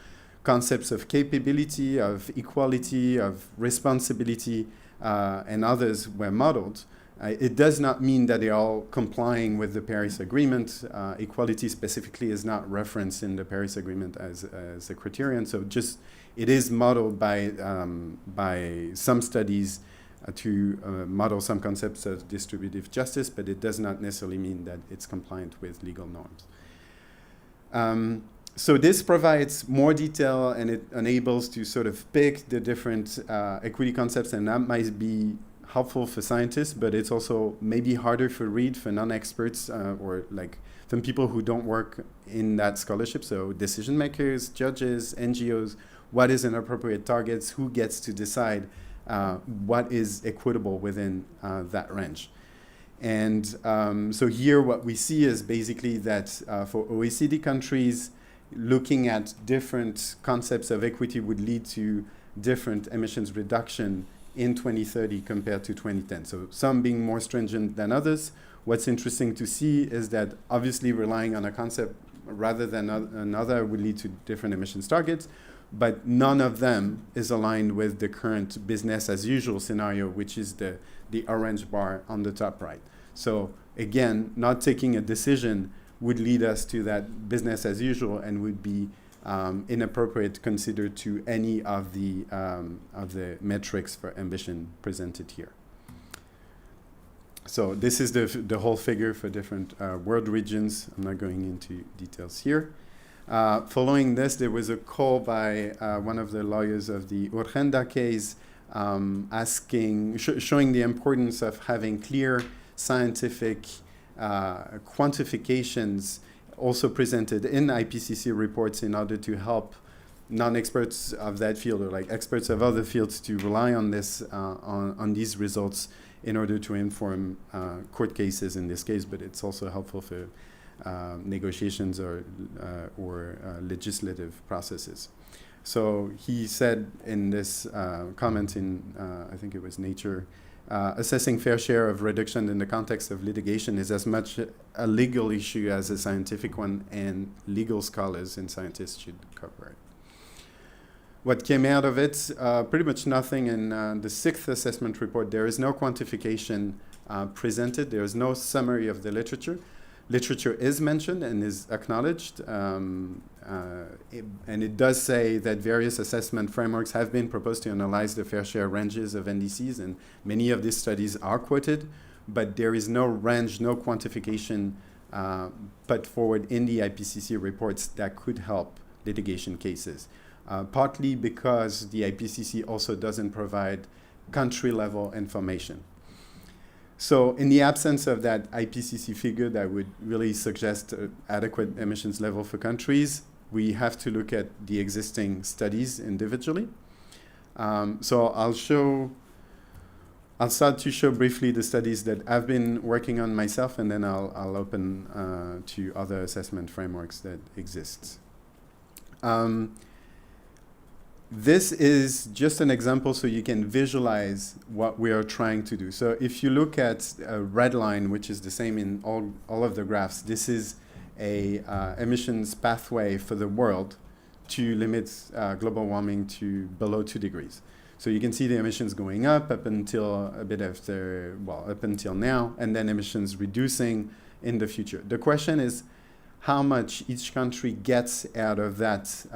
concepts of capability, of equality, of responsibility, and others were modeled. It does not mean that they're all complying with the Paris Agreement. Equality specifically is not referenced in the Paris Agreement as a criterion. So just it is modeled by some studies to model some concepts of distributive justice, but it does not necessarily mean that it's compliant with legal norms. So this provides more detail, and it enables to sort of pick the different equity concepts, and that might be helpful for scientists, but it's also maybe harder to read for non-experts or like from people who don't work in that scholarship. So decision makers, judges, NGOs, what is an appropriate target, who gets to decide what is equitable within that range. And so here what we see is basically that for OECD countries, looking at different concepts of equity would lead to different emissions reduction in 2030 compared to 2010. So some being more stringent than others. What's interesting to see is that obviously relying on a concept rather than another would lead to different emissions targets, but none of them is aligned with the current business as usual scenario, which is the orange bar on the top right. So again, not taking a decision would lead us to that business as usual and would be inappropriate considered to any of the metrics for ambition presented here. So this is the whole figure for different world regions. I'm not going into details here. Following this, there was a call by one of the lawyers of the Urgenda case showing the importance of having clear scientific quantifications also presented in IPCC reports in order to help non-experts of that field or like experts of other fields to rely on this on these results in order to inform court cases in this case, but it's also helpful for negotiations or legislative processes. So he said in this comment in, I think it was Nature, assessing fair share of reduction in the context of litigation is as much a legal issue as a scientific one, and legal scholars and scientists should cover it. What came out of it? Pretty much nothing. In the 6th assessment report, there is no quantification presented. There is no summary of the literature. Literature is mentioned and is acknowledged, and it does say that various assessment frameworks have been proposed to analyze the fair share ranges of NDCs, and many of these studies are quoted, but there is no range, no quantification put forward in the IPCC reports that could help litigation cases, partly because the IPCC also doesn't provide country-level information. So in the absence of that IPCC figure that would really suggest adequate emissions level for countries, we have to look at the existing studies individually. So I'll start to show briefly the studies that I've been working on myself, and then I'll open to other assessment frameworks that exist. This is just an example so you can visualize what we are trying to do. So if you look at a red line, which is the same in all of the graphs, this is a emissions pathway for the world to limit global warming to below 2 degrees. So you can see the emissions going up until a bit after, well, up until now, and then emissions reducing in the future. The question is how much each country gets out of that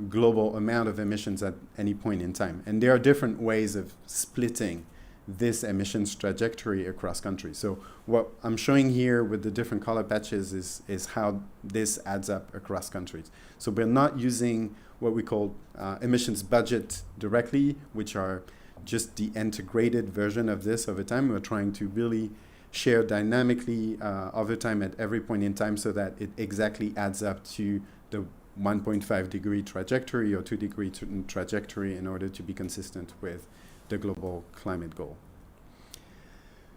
global amount of emissions at any point in time. And there are different ways of splitting this emissions trajectory across countries. So what I'm showing here with the different color patches is how this adds up across countries. So we're not using what we call emissions budget directly, which are just the integrated version of this over time. We're trying to really share dynamically over time at every point in time so that it exactly adds up to the 1.5 degree trajectory or 2 degree trajectory in order to be consistent with the global climate goal.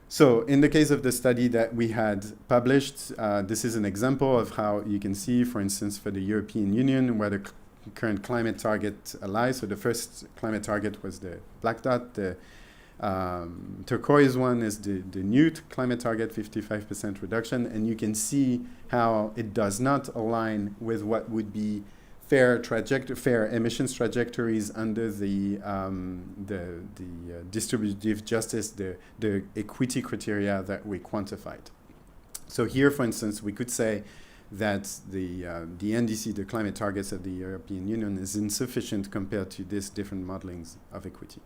So in the case of the study that we had published, this is an example of how you can see, for instance, for the European Union, where the current climate target lies. So the first climate target was the black dot. The turquoise one is the new climate target, 55% reduction. And you can see how it does not align with what would be fair emissions trajectories under the distributive justice, the equity criteria that we quantified. So here, for instance, we could say that the NDC, the climate targets of the European Union, is insufficient compared to these different modelings of equity.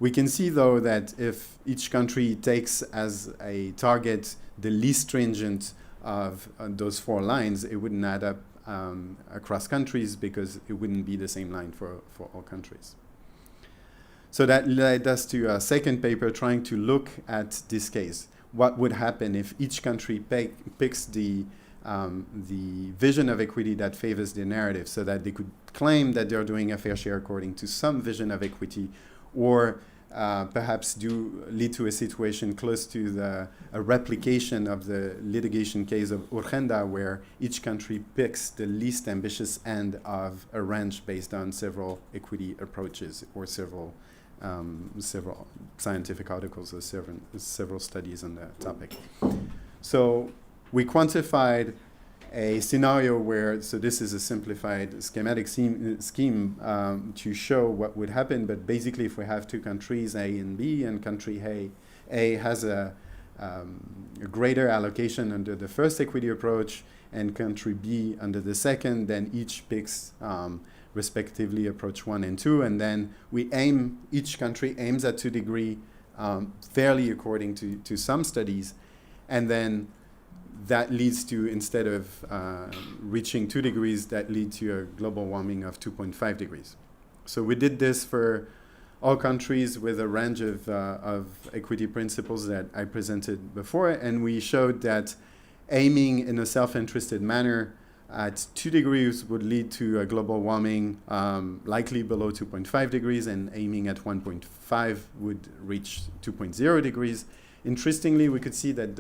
We can see, though, that if each country takes as a target the least stringent of those 4 lines, it wouldn't add up across countries because it wouldn't be the same line for all countries. So that led us to a second paper trying to look at this case. What would happen if each country picks the vision of equity that favors their narrative, so that they could claim that they're doing a fair share according to some vision of equity, or perhaps lead to a situation close to a replication of the litigation case of Urgenda, where each country picks the least ambitious end of a range based on several equity approaches or several scientific articles or several studies on that topic. So we quantified a scenario where, so this is a simplified schematic scheme to show what would happen, but basically if we have 2 countries, A and B, and country A has a greater allocation under the first equity approach and country B under the second, then each picks respectively approach 1 and 2, and then each country aims at 2 degree fairly according to some studies, and then that leads to, instead of reaching 2 degrees, that leads to a global warming of 2.5 degrees. So we did this for all countries with a range of equity principles that I presented before, and we showed that aiming in a self-interested manner at 2 degrees would lead to a global warming likely below 2.5 degrees, and aiming at 1.5 would reach 2.0 degrees. Interestingly, we could see that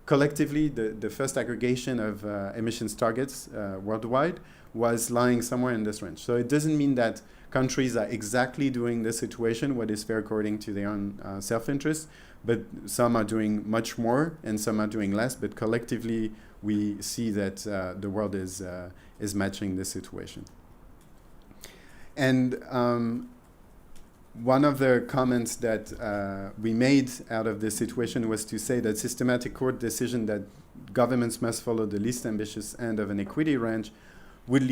collectively, the first aggregation of emissions targets worldwide was lying somewhere in this range. So it doesn't mean that countries are exactly doing this situation, what is fair according to their own self-interest, but some are doing much more and some are doing less, but collectively we see that the world is matching this situation. And one of the comments that we made out of this situation was to say that systematic court decision that governments must follow the least ambitious end of an equity range would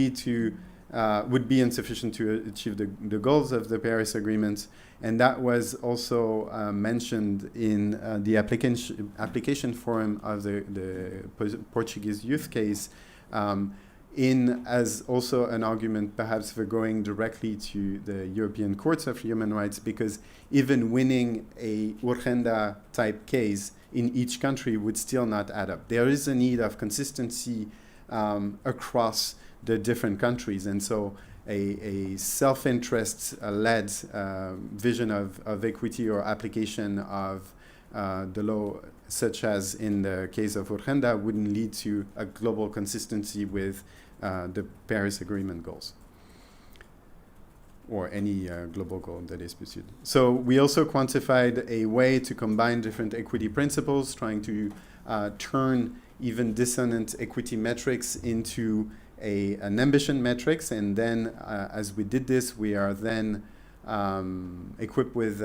be insufficient to achieve the goals of the Paris Agreement. And that was also mentioned in the application forum of the Portuguese youth case, as also an argument perhaps for going directly to the European Courts of Human Rights, because even winning a Urgenda type case in each country would still not add up. There is a need of consistency across the different countries, and so a self-interest led vision of equity or application of the law, such as in the case of Urgenda, wouldn't lead to a global consistency with the Paris Agreement goals, or any global goal that is pursued. So we also quantified a way to combine different equity principles, trying to turn even dissonant equity metrics into an ambition metrics, and then as we did this, we are then equipped with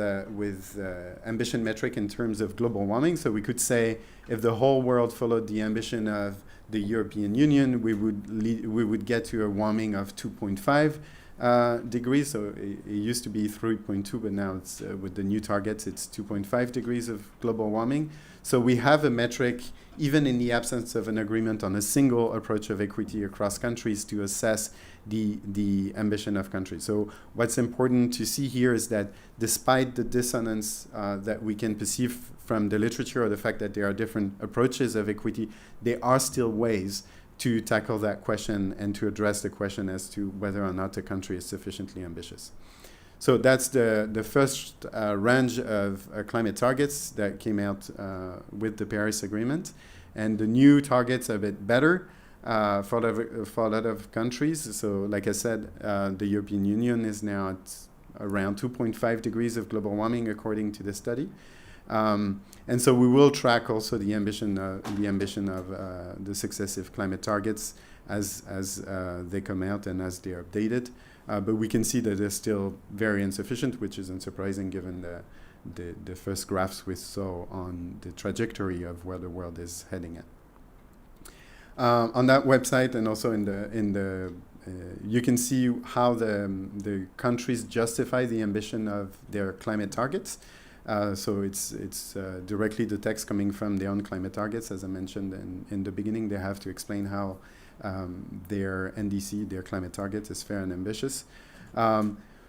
ambition metric in terms of global warming. So we could say if the whole world followed the ambition of the European Union, we would get to a warming of 2.5 degrees. So it used to be 3.2, but now it's with the new targets, it's 2.5 degrees of global warming. So we have a metric, even in the absence of an agreement on a single approach of equity across countries, to assess the ambition of countries. So what's important to see here is that despite the dissonance that we can perceive from the literature, or the fact that there are different approaches of equity, there are still ways to tackle that question and to address the question as to whether or not a country is sufficiently ambitious. So that's the first range of climate targets that came out with the Paris Agreement. And the new targets are a bit better for a lot of countries. So like I said, the European Union is now at around 2.5 degrees of global warming according to the study. And so we will track also the ambition of the successive climate targets as they come out and as they are updated. But we can see that they're still very insufficient, which is unsurprising given the first graphs we saw on the trajectory of where the world is heading at. On that website and also in the you can see how the countries justify the ambition of their climate targets. So it's directly the text coming from their own climate targets. As I mentioned in the beginning, they have to explain how their NDC, their climate target, is fair and ambitious.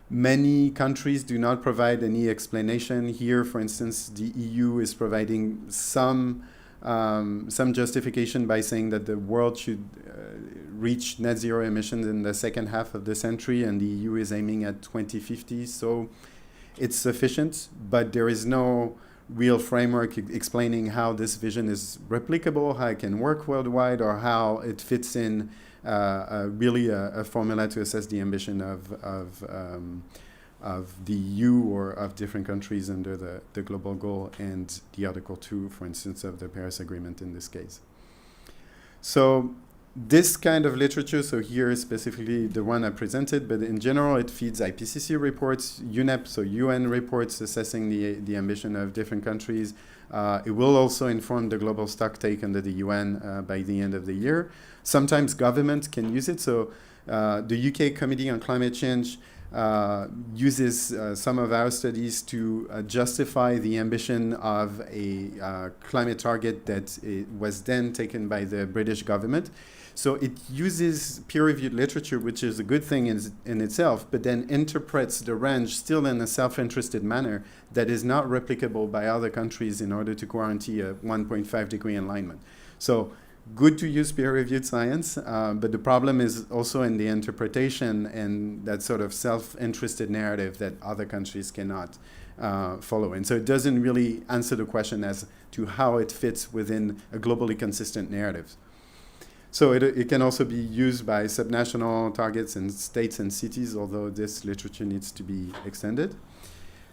Many countries do not provide any explanation. Here, for instance, the EU is providing some justification by saying that the world should reach net zero emissions in the second half of the century, and the EU is aiming at 2050. So it's sufficient, but there is no real framework explaining how this vision is replicable, how it can work worldwide, or how it fits in really a formula to assess the ambition of the EU or of different countries under the global goal and the Article 2, for instance, of the Paris Agreement in this case. So this kind of literature, so here specifically the one I presented, but in general it feeds IPCC reports, UNEP, so UN reports assessing the ambition of different countries. It will also inform the global stocktake under the UN by the end of the year. Sometimes governments can use it. So the UK Committee on Climate Change uses some of our studies to justify the ambition of a climate target that was then taken by the British government. So it uses peer-reviewed literature, which is a good thing in itself, but then interprets the range still in a self-interested manner that is not replicable by other countries in order to guarantee a 1.5 degree alignment. So good to use peer-reviewed science, but the problem is also in the interpretation and that sort of self-interested narrative that other countries cannot follow. And so it doesn't really answer the question as to how it fits within a globally consistent narrative. So it can also be used by subnational targets in states and cities, although this literature needs to be extended.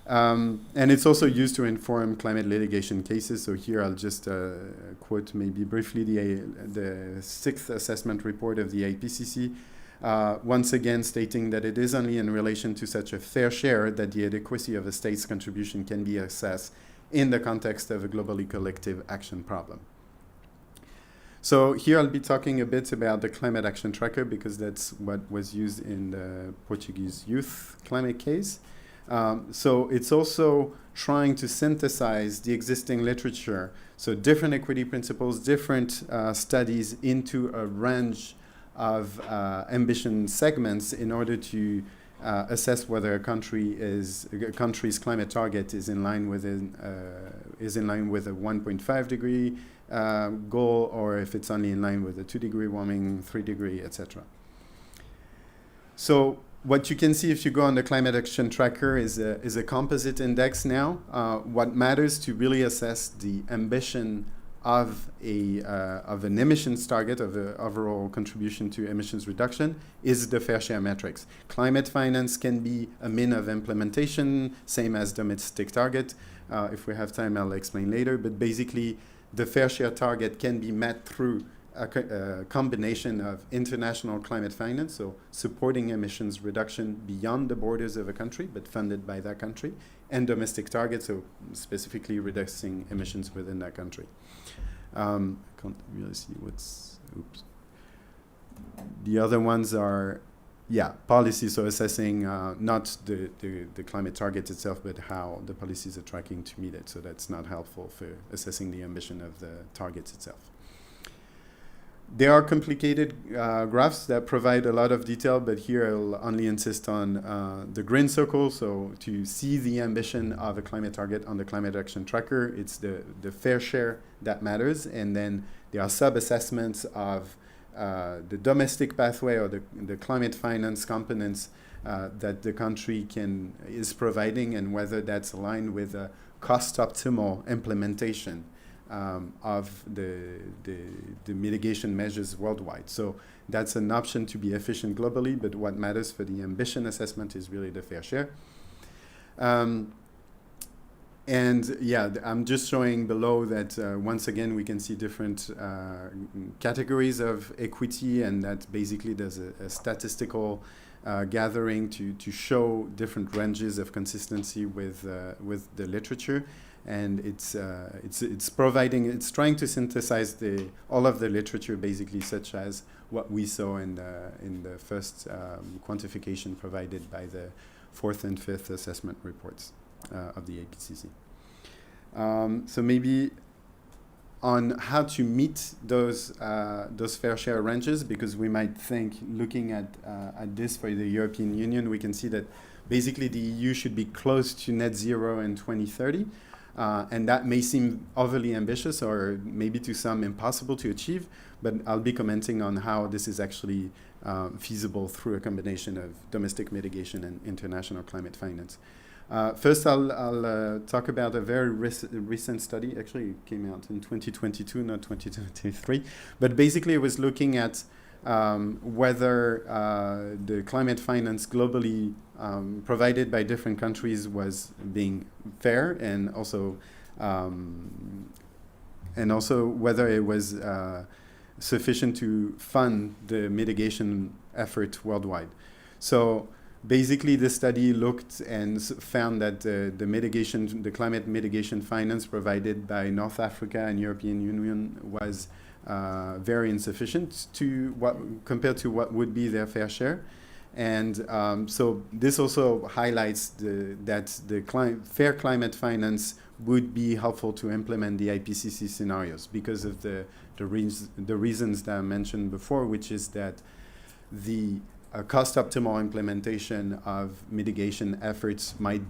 And it's also used to inform climate litigation cases. So here I'll just quote maybe briefly the sixth assessment report of the IPCC, once again stating that it is only in relation to such a fair share that the adequacy of a state's contribution can be assessed in the context of a globally collective action problem. So here I'll be talking a bit about the Climate Action Tracker because that's what was used in the Portuguese youth climate case. So it's also trying to synthesize the existing literature, so different equity principles, different studies into a range of ambition segments in order to assess whether a country's climate target is in line with a 1.5 degree goal, or if it's only in line with a 2 degree warming, 3 degree, etc. So what you can see if you go on the Climate Action Tracker is a composite index now. What matters to really assess the ambition of an emissions target, of the overall contribution to emissions reduction, is the fair share metrics. Climate finance can be a mean of implementation, same as domestic target. If we have time, I'll explain later. But basically, the fair share target can be met through a combination of international climate finance, so supporting emissions reduction beyond the borders of a country, but funded by that country, and domestic targets, so specifically reducing emissions within that country. I can't really see what's, oops. The other ones are, policy, so assessing not the climate target itself, but how the policies are tracking to meet it. So that's not helpful for assessing the ambition of the targets itself. There are complicated graphs that provide a lot of detail, but here I'll only insist on the green circle. So to see the ambition of a climate target on the climate action tracker, it's the fair share that matters. And then there are sub-assessments of the domestic pathway or the climate finance components that the country is providing, and whether that's aligned with a cost-optimal implementation of the mitigation measures worldwide. So that's an option to be efficient globally, but what matters for the ambition assessment is really the fair share. I'm just showing below that once again we can see different categories of equity, and that basically there's a statistical gathering to show different ranges of consistency with the literature. And it's trying to synthesize all of the literature, basically, such as what we saw in the first quantification provided by the fourth and fifth assessment reports of the APCC. So maybe on how to meet those fair share ranges, because we might think, looking at this for the European Union, we can see that basically the EU should be close to net zero in 2030. And that may seem overly ambitious, or maybe to some impossible to achieve, but I'll be commenting on how this is actually feasible through a combination of domestic mitigation and international climate finance. First, I'll talk about a very recent study. Actually, it came out in 2022, not 2023. But basically, it was looking at whether the climate finance globally provided by different countries was being fair, and also whether it was sufficient to fund the mitigation effort worldwide. So basically, the study looked and found that the climate mitigation finance provided by North Africa and European Union was very insufficient compared to what would be their fair share. And so this also highlights that fair climate finance would be helpful to implement the IPCC scenarios because of the reasons that I mentioned before, which is that the cost-optimal implementation of mitigation efforts might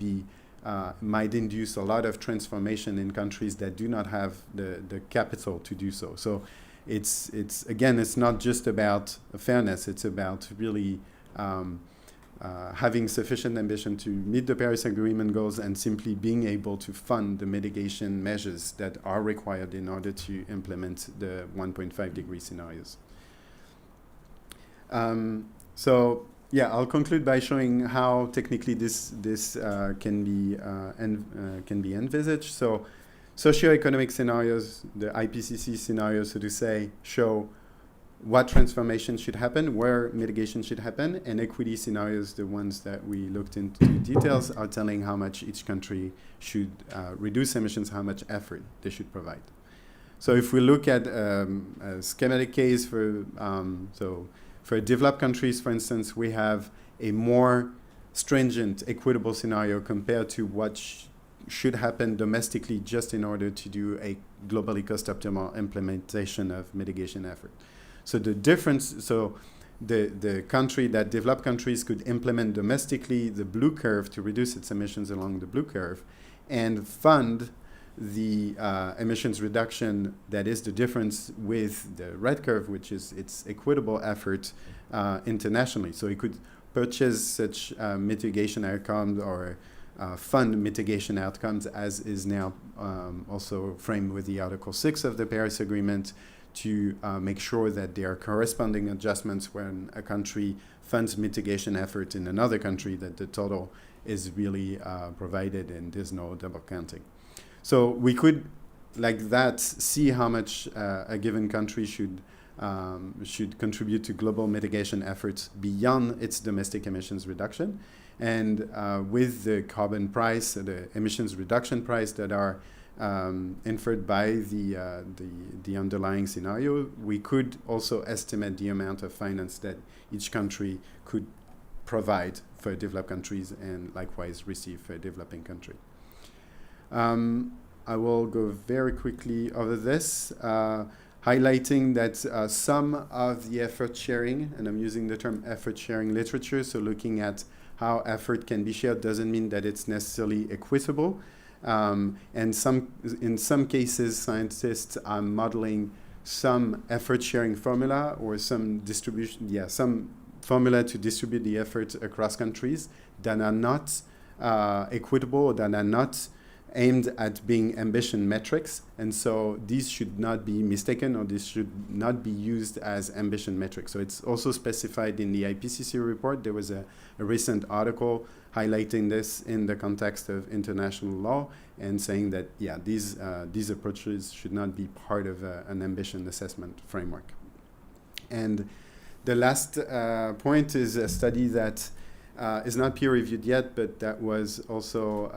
induce a lot of transformation in countries that do not have the capital to do so. So it's not just about fairness, it's about really having sufficient ambition to meet the Paris Agreement goals and simply being able to fund the mitigation measures that are required in order to implement the 1.5 degree scenarios. I'll conclude by showing how technically this can be envisaged. So socioeconomic scenarios, the IPCC scenarios, so to say, show what transformation should happen, where mitigation should happen, and equity scenarios, the ones that we looked into details, are telling how much each country should reduce emissions, how much effort they should provide. So if we look at a schematic case for developed countries, for instance, we have a more stringent, equitable scenario compared to what should happen domestically just in order to do a globally cost-optimal implementation of mitigation effort. So the difference, the country that developed countries could implement domestically the blue curve to reduce its emissions along the blue curve and fund the emissions reduction that is the difference with the red curve, which is its equitable effort internationally. So it could purchase such mitigation outcomes or fund mitigation outcomes, as is now also framed with the Article 6 of the Paris Agreement, to make sure that there are corresponding adjustments when a country funds mitigation effort in another country, that the total is really provided and there's no double counting. So we could, like that, see how much a given country should contribute to global mitigation efforts beyond its domestic emissions reduction. And with the carbon price, the emissions reduction price that are inferred by the underlying scenario, we could also estimate the amount of finance that each country could provide for developed countries and likewise receive for a developing country. I will go very quickly over this, highlighting that some of the effort sharing, and I'm using the term effort sharing literature, so looking at how effort can be shared doesn't mean that it's necessarily equitable. And in some cases, scientists are modeling some effort sharing formula or some formula to distribute the effort across countries that are not equitable, that are not aimed at being ambition metrics. And so these should not be mistaken, or this should not be used as ambition metrics. So it's also specified in the IPCC report. There was a recent article highlighting this in the context of international law and saying that, yeah, these approaches should not be part of an ambition assessment framework. And the last point is a study that is not peer-reviewed yet, but that was also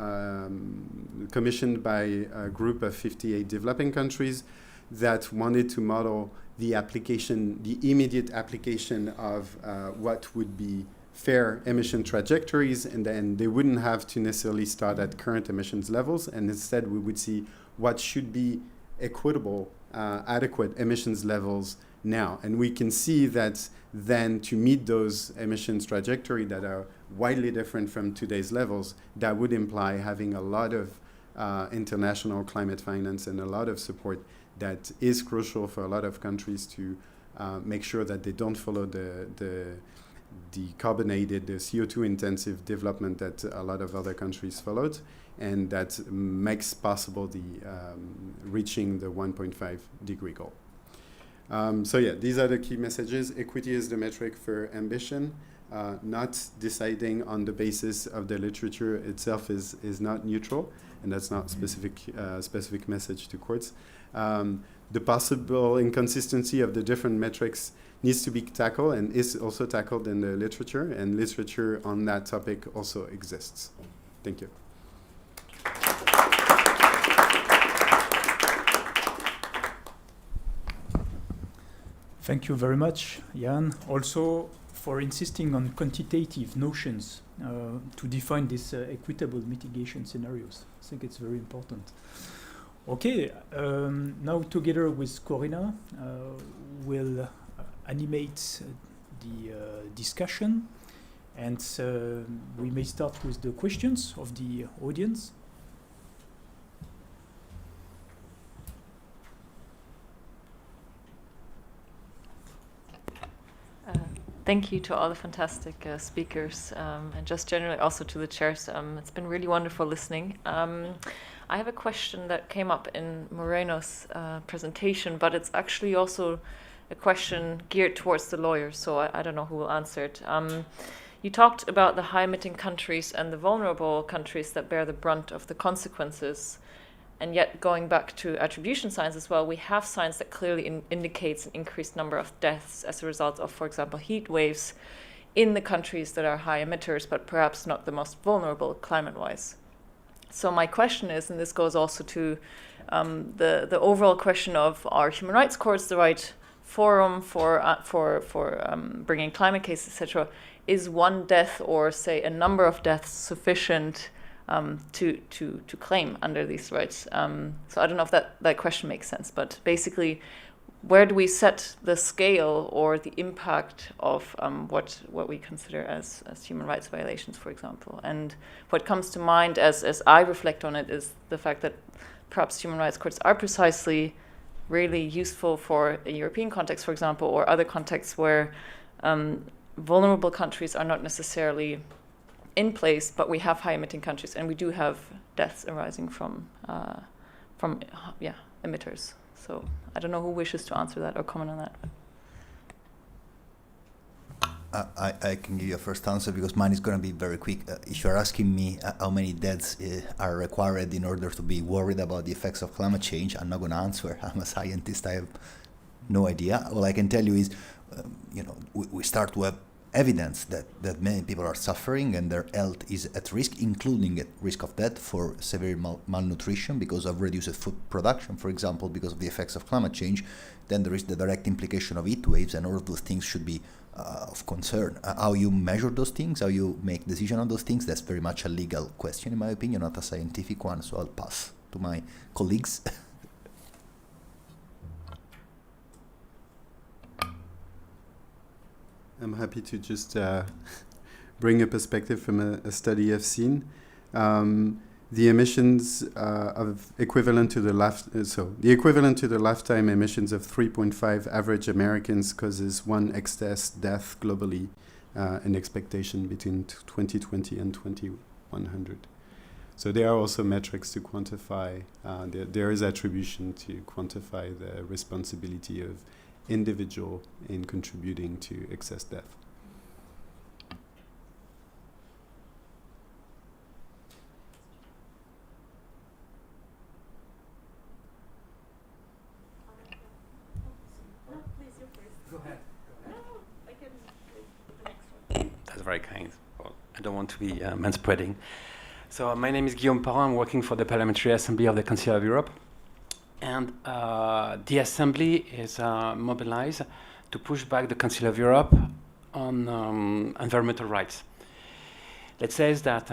commissioned by a group of 58 developing countries that wanted to model the application, the immediate application of what would be fair emission trajectories, and then they wouldn't have to necessarily start at current emissions levels, and instead we would see what should be equitable, adequate emissions levels now. And we can see that then to meet those emissions trajectory that are widely different from today's levels, that would imply having a lot of international climate finance and a lot of support that is crucial for a lot of countries to make sure that they don't follow the carbonated, the CO2 intensive development that a lot of other countries followed, and that makes possible the reaching the 1.5 degree goal. So yeah, these are the key messages. Equity is the metric for ambition. Not deciding on the basis of the literature itself is not neutral, and that's not specific message to courts. The possible inconsistency of the different metrics needs to be tackled and is also tackled in the literature, and literature on that topic also exists. Thank you. Thank you very much, Yann, also for insisting on quantitative notions to define these equitable mitigation scenarios. I think it's very important. Okay, now together with Corinna, we'll animate the discussion, and we may start with the questions of the audience. Thank you to all the fantastic speakers, and just generally also to the chairs. It's been really wonderful listening. I have a question that came up in Moreno's presentation, but it's actually also a question geared towards the lawyers, so I don't know who will answer it. You talked about the high-emitting countries and the vulnerable countries that bear the brunt of the consequences. And yet, going back to attribution science as well, we have science that clearly indicates an increased number of deaths as a result of, for example, heat waves in the countries that are high emitters, but perhaps not the most vulnerable climate-wise. So my question is, and this goes also to the overall question of, are human rights courts the right forum for bringing climate cases, etc.? Is one death or, say, a number of deaths sufficient to claim under these rights? So I don't know if that question makes sense, but basically, where do we set the scale or the impact of what we consider as human rights violations, for example? And what comes to mind as I reflect on it is the fact that perhaps human rights courts are precisely really useful for a European context, for example, or other contexts where vulnerable countries are not necessarily in place, but we have high-emitting countries, and we do have deaths arising from emitters. So I don't know who wishes to answer that or comment on that. I can give you a first answer because mine is going to be very quick. If you're asking me how many deaths are required in order to be worried about the effects of climate change, I'm not going to answer. I'm a scientist. I have no idea. All I can tell you is, we start to have evidence that many people are suffering and their health is at risk, including at risk of death for severe malnutrition because of reduced food production, for example, because of the effects of climate change. Then there is the direct implication of heat waves, and all of those things should be of concern. How you measure those things, how you make decision on those things, that's very much a legal question, in my opinion, not a scientific one, so I'll pass to my colleagues. I'm happy to just bring a perspective from a study I've seen. The emissions of equivalent to the lifetime emissions of 3.5 average Americans causes 1 excess death globally, an expectation between 2020 and 2100. So there are also metrics to quantify. There is attribution to quantify the responsibility of individual in contributing to excess death. That's very kind. Well, I don't want to be manspreading. So my name is Guillaume Parent. I'm working for the Parliamentary Assembly of the Council of Europe. And the Assembly is mobilized to push back the Council of Europe on environmental rights. Let's say that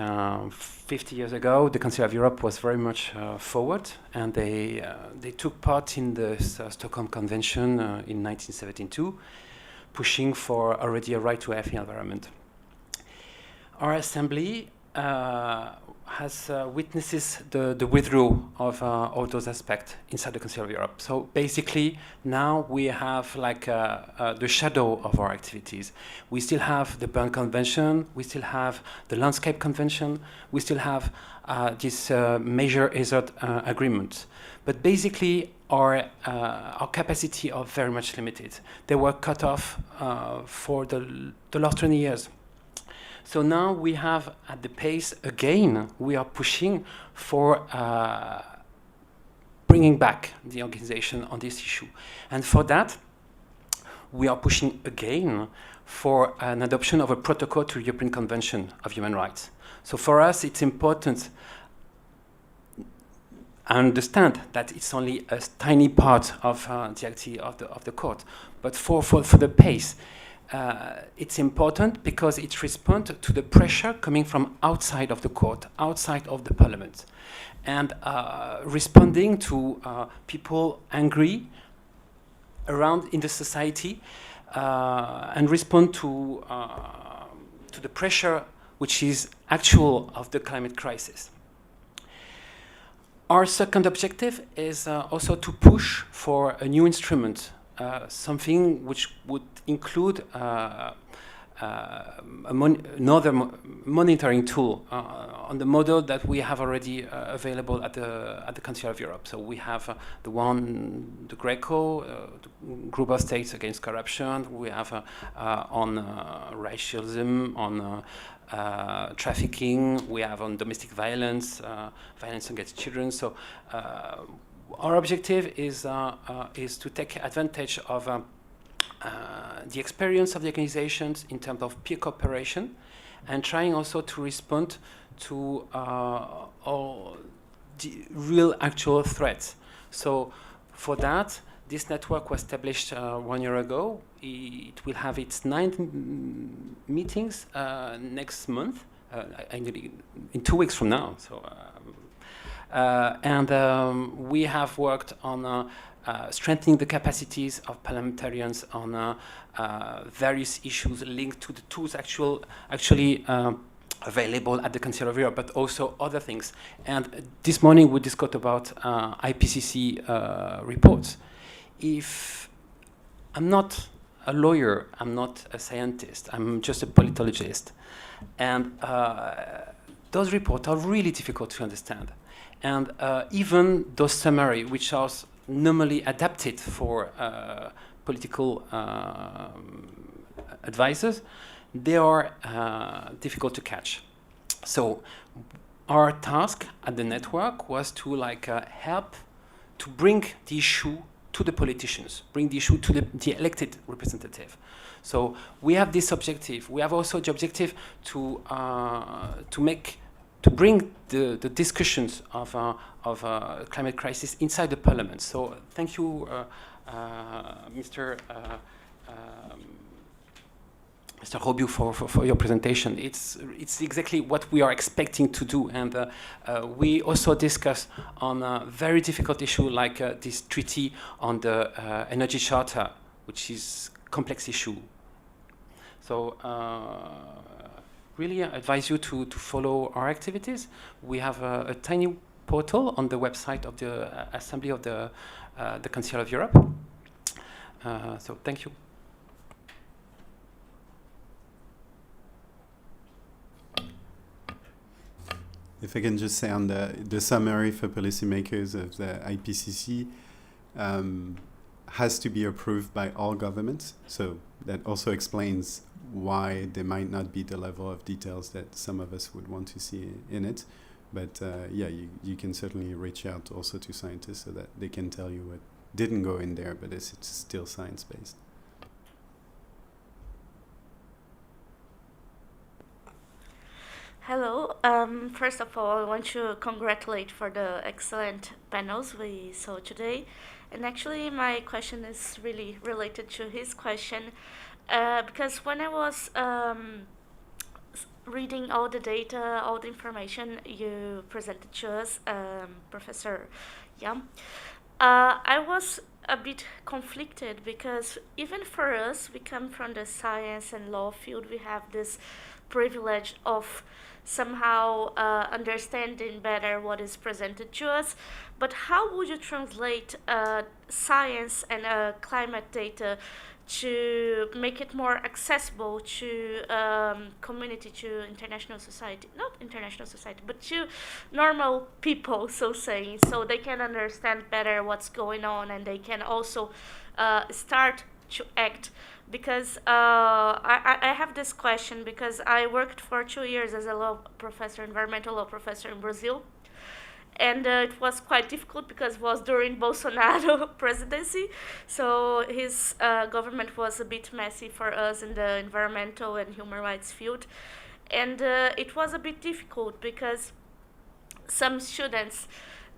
50 years ago, the Council of Europe was very much forward, and they took part in the Stockholm Convention in 1972, pushing for already a right to a healthy environment. Our Assembly has witnesses the withdrawal of all those aspects inside the Council of Europe. So basically, now we have like the shadow of our activities. We still have the Bern Convention, we still have the Landscape Convention, we still have this major hazard agreement. But basically, our capacity are very much limited. They were cut off for the last 20 years. So now we have, at the pace again, we are pushing for bringing back the organization on this issue. And for that, we are pushing again for an adoption of a protocol to the European Convention of Human Rights. So for us, it's important. I understand that it's only a tiny part of the activity of the court, but for the pace, it's important because it responds to the pressure coming from outside of the court, outside of the parliament, and responding to people angry around in the society, and respond to the pressure which is actual of the climate crisis. Our second objective is also to push for a new instrument, something which would include another monitoring tool on the model that we have already available at the Council of Europe. So we have the GRECO, the Group of States Against Corruption. We have on racialism, on trafficking. We have on domestic violence, violence against children. So our objective is to take advantage of the experience of the organizations in terms of peer cooperation, and trying also to respond to all the real actual threats. So for that, this network was established 1 year ago. It will have its 9th meetings next month, in 2 weeks from now. So, we have worked on strengthening the capacities of parliamentarians on various issues linked to the tools actually available at the Council of Europe, but also other things. And this morning we discussed about IPCC reports. If I'm not a lawyer, I'm not a scientist, I'm just a politologist, and those reports are really difficult to understand. And even those summaries, which are normally adapted for political advisors, they are difficult to catch. So our task at the network was to help to bring the issue to the politicians, bring the issue to the elected representative. So we have this objective. We have also the objective to bring the discussions of climate crisis inside the parliament. So thank you, Mr. Robiou, for your presentation. It's exactly what we are expecting to do, and we also discuss on a very difficult issue like this treaty on the energy charter, which is a complex issue. So really I advise you to follow our activities. We have a tiny portal on the website of the Assembly of the Council of Europe. So thank you. If I can just say on the summary for policymakers of the IPCC has to be approved by all governments. So that also explains why there might not be the level of details that some of us would want to see in it. But yeah, you can certainly reach out also to scientists so that they can tell you what didn't go in there, but it's still science-based. Hello. First of all, I want to congratulate for the excellent panels we saw today. And actually, my question is really related to his question, because when I was reading all the data, all the information you presented to us, Professor Yann, I was a bit conflicted, because even for us, we come from the science and law field, we have this privilege of somehow understanding better what is presented to us. But how would you translate science and climate data to make it more accessible to community, to international society, not international society, but to normal people, so saying, so they can understand better what's going on, and they can also start to act? Because I have this question, because I worked for 2 years as a law professor, environmental law professor in Brazil. And it was quite difficult because it was during Bolsonaro presidency. So his government was a bit messy for us in the environmental and human rights field. And it was a bit difficult because some students,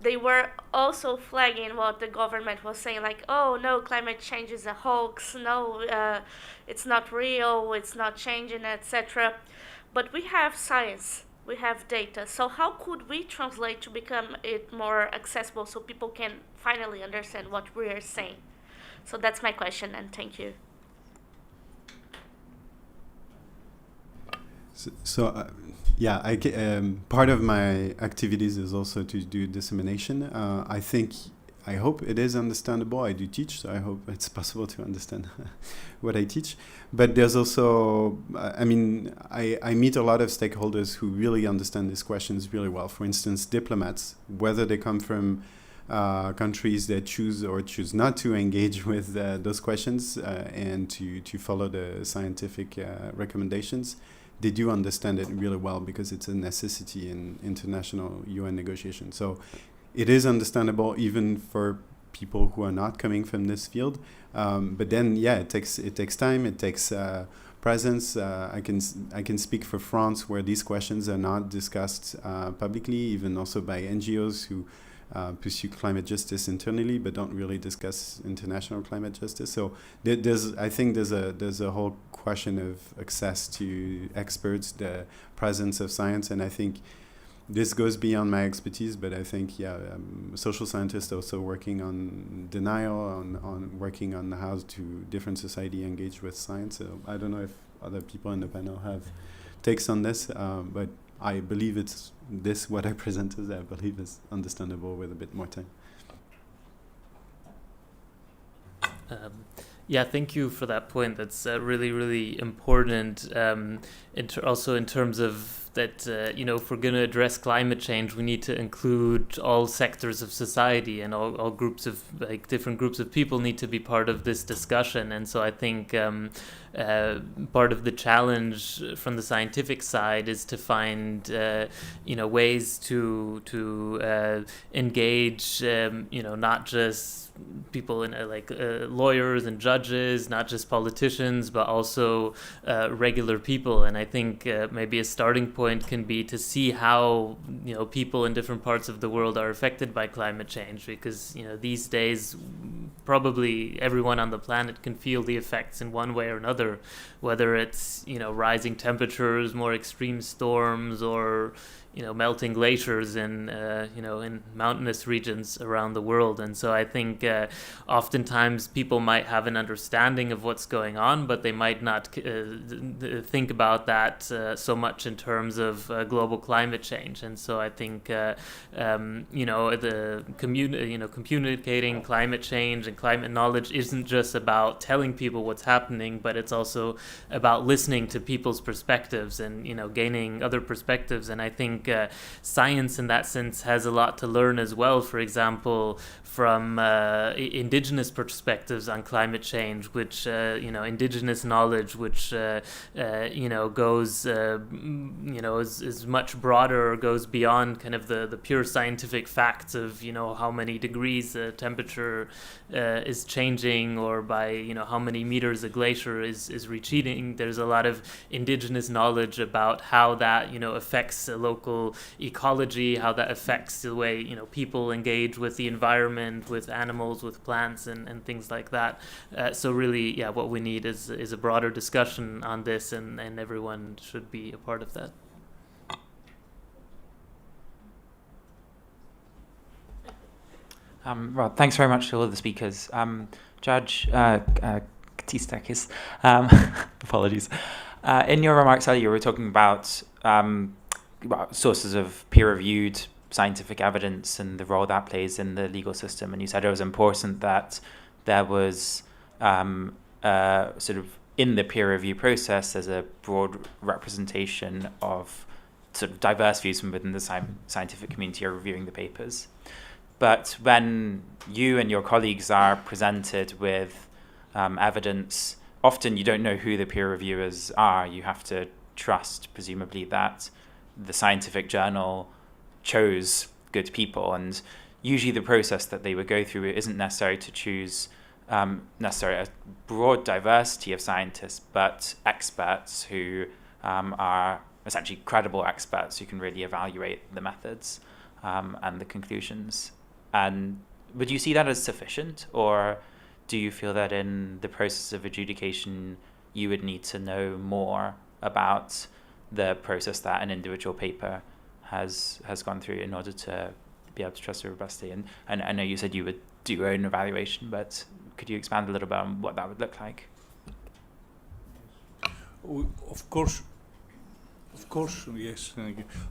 they were also flagging what the government was saying, like, oh, no, climate change is a hoax, no, it's not real, it's not changing, etc. But we have science, we have data. So how could we translate to become it more accessible so people can finally understand what we are saying? So that's my question, and thank you. Yeah, part of my activities is also to do dissemination. I hope it is understandable. I do teach, so I hope it's possible to understand what I teach. But there's also, I meet a lot of stakeholders who really understand these questions really well. For instance, diplomats, whether they come from countries that choose or choose not to engage with those questions and to follow the scientific recommendations, they do understand it really well because it's a necessity in international UN negotiations. So it is understandable even for people who are not coming from this field. But then, yeah, it takes time. It takes presence. I can speak for France, where these questions are not discussed publicly, even also by NGOs who pursue climate justice internally, but don't really discuss international climate justice. So I think there's a whole question of access to experts, the presence of science, and I think this goes beyond my expertise. But I think, social scientists also working on denial, on working on how to different society engage with science. So I don't know if other people in the panel have takes on this, but I believe what I presented, I believe is understandable with a bit more time. Yeah, thank you for that point. That's really, really important. Also in terms of that if we're going to address climate change, we need to include all sectors of society, and all groups of different groups of people need to be part of this discussion. And so I think part of the challenge from the scientific side is to find ways to engage not just people in lawyers and judges, not just politicians, but also regular people. And I think maybe a starting point can be to see how people in different parts of the world are affected by climate change, because these days probably everyone on the planet can feel the effects in one way or another, whether it's rising temperatures, more extreme storms, or melting glaciers in mountainous regions around the world. And so I think oftentimes people might have an understanding of what's going on, but they might not think about that so much in terms of global climate change. And so I think the communicating climate change and climate knowledge isn't just about telling people what's happening, but it's also about listening to people's perspectives and gaining other perspectives. And I think science in that sense has a lot to learn as well, for example, from indigenous perspectives on climate change, which indigenous knowledge, which goes is much broader, goes beyond kind of the pure scientific facts of how many degrees the temperature is changing, or by how many meters a glacier is retreating. There's a lot of indigenous knowledge about how that affects a local ecology, how that affects the way people engage with the environment, with animals, with plants, and things like that. So really, what we need is a broader discussion on this, and everyone should be a part of that. Well, thanks very much to all of the speakers. Judge Katistakis, apologies. In your remarks earlier, you were talking about sources of peer-reviewed scientific evidence and the role that plays in the legal system, and you said it was important that there was sort of in the peer review process there's a broad representation of sort of diverse views from within the scientific community are reviewing the papers. But when you and your colleagues are presented with evidence, often you don't know who the peer reviewers are. You have to trust, presumably, that the scientific journal chose good people, and usually the process that they would go through isn't necessary to choose necessarily a broad diversity of scientists, but experts who are essentially credible experts who can really evaluate the methods and the conclusions. And would you see that as sufficient, or do you feel that in the process of adjudication you would need to know more about the process that an individual paper has gone through in order to be able to trust the robustity? And I know you said you would do your own evaluation, but could you expand a little bit on what that would look like? Of course, yes.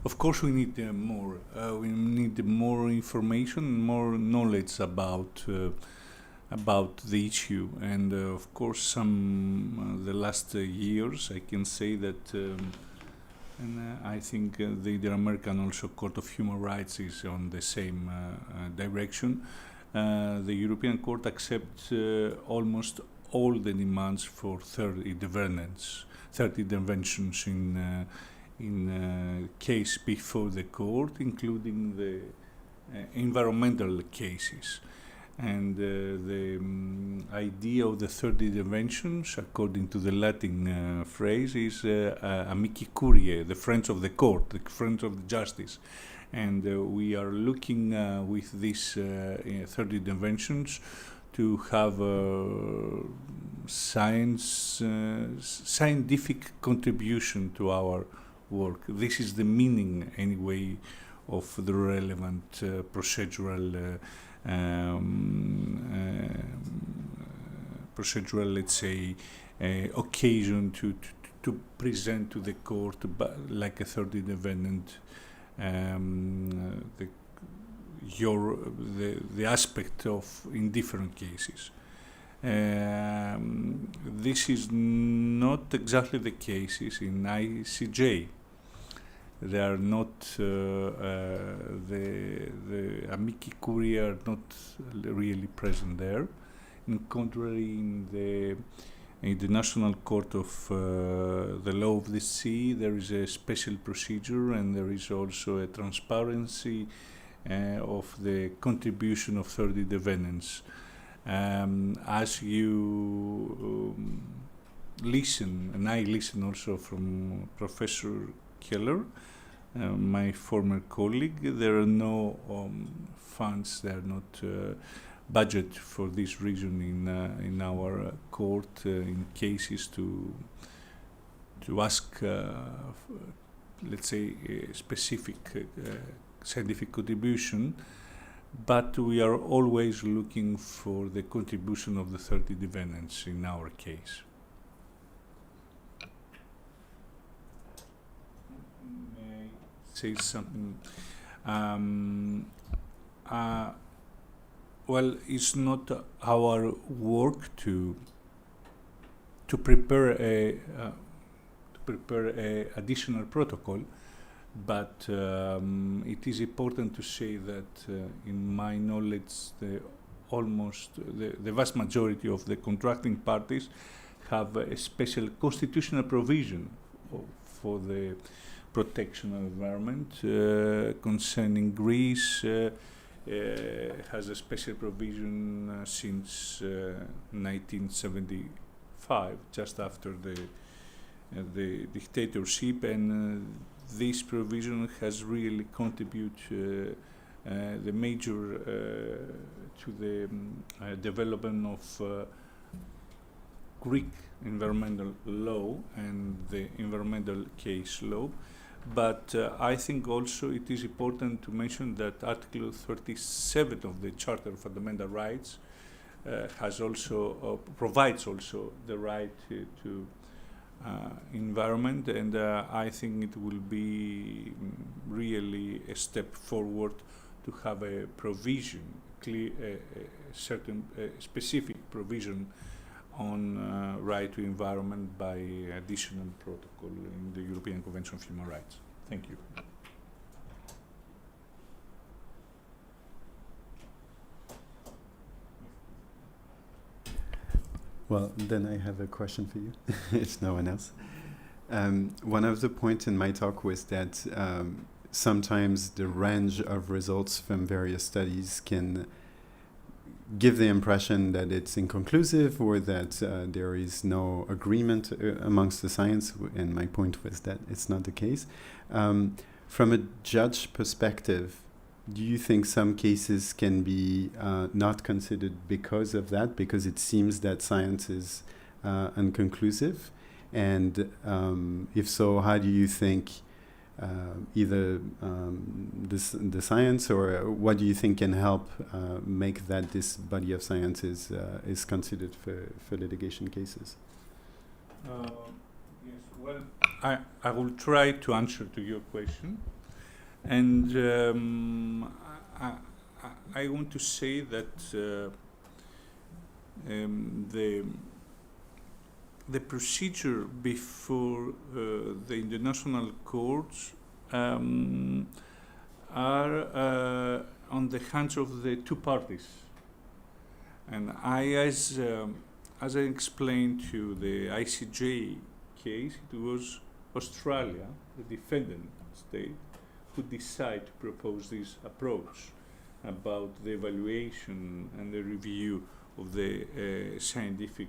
Of course, we need more. We need more information, more knowledge about the issue, and of course, the last years, I can say that, and I think the Inter-American also Court of Human Rights is on the same direction. The European Court accepts almost all the demands for 30 interventions in case before the court, including the environmental cases. And the idea of the 30 interventions, according to the Latin phrase, is amici curiae, the friends of the court, the friends of the justice. And we are looking with these 30 interventions to have scientific contribution to our work. This is the meaning, anyway, of the relevant procedural, let's say, occasion to present to the court, like a third independent, the aspect of in different cases. This is not exactly the cases in ICJ. They are not, the amici curiae are not really present there. In contrary, in the National Court of the Law of the Sea, there is a special procedure, and there is also a transparency of the contribution of 30 defendants. As you listen, and I listen also from Professor Keller, my former colleague, there are no funds, there are not budget for this reason in our court in cases to ask, let's say, a specific scientific contribution, but we are always looking for the contribution of the 30 defendants in our case. May I say something? Well, it's not our work to prepare a additional protocol, but it is important to say that in my knowledge, the vast majority of the contracting parties have a special constitutional provision for the protection of the environment. Concerning Greece, has a special provision since 1975, just after the dictatorship, and this provision has really contributed the major to the development of Greek environmental law and the environmental case law. But I think also it is important to mention that Article 37 of the Charter of Fundamental Rights has also provides also the right to environment, and I think it will be really a step forward to have a provision, certain specific provision on right to environment by additional protocol in the European Convention of Human Rights. Thank you. Well, then I have a question for you, if no one else. One of the points in my talk was that sometimes the range of results from various studies can give the impression that it's inconclusive or that there is no agreement amongst the science, and my point was that it's not the case. From a judge perspective, do you think some cases can be not considered because of that, because it seems that science is inconclusive? And if so, how do you think either the science, or what do you think can help make that this body of science is considered for litigation cases? Yes, well, I will try to answer to your question, and I want to say that the procedure before the international courts are on the hands of the two parties, and as I explained to the ICJ case, it was Australia, the defendant state, who decided to propose this approach about the evaluation and the review of the scientific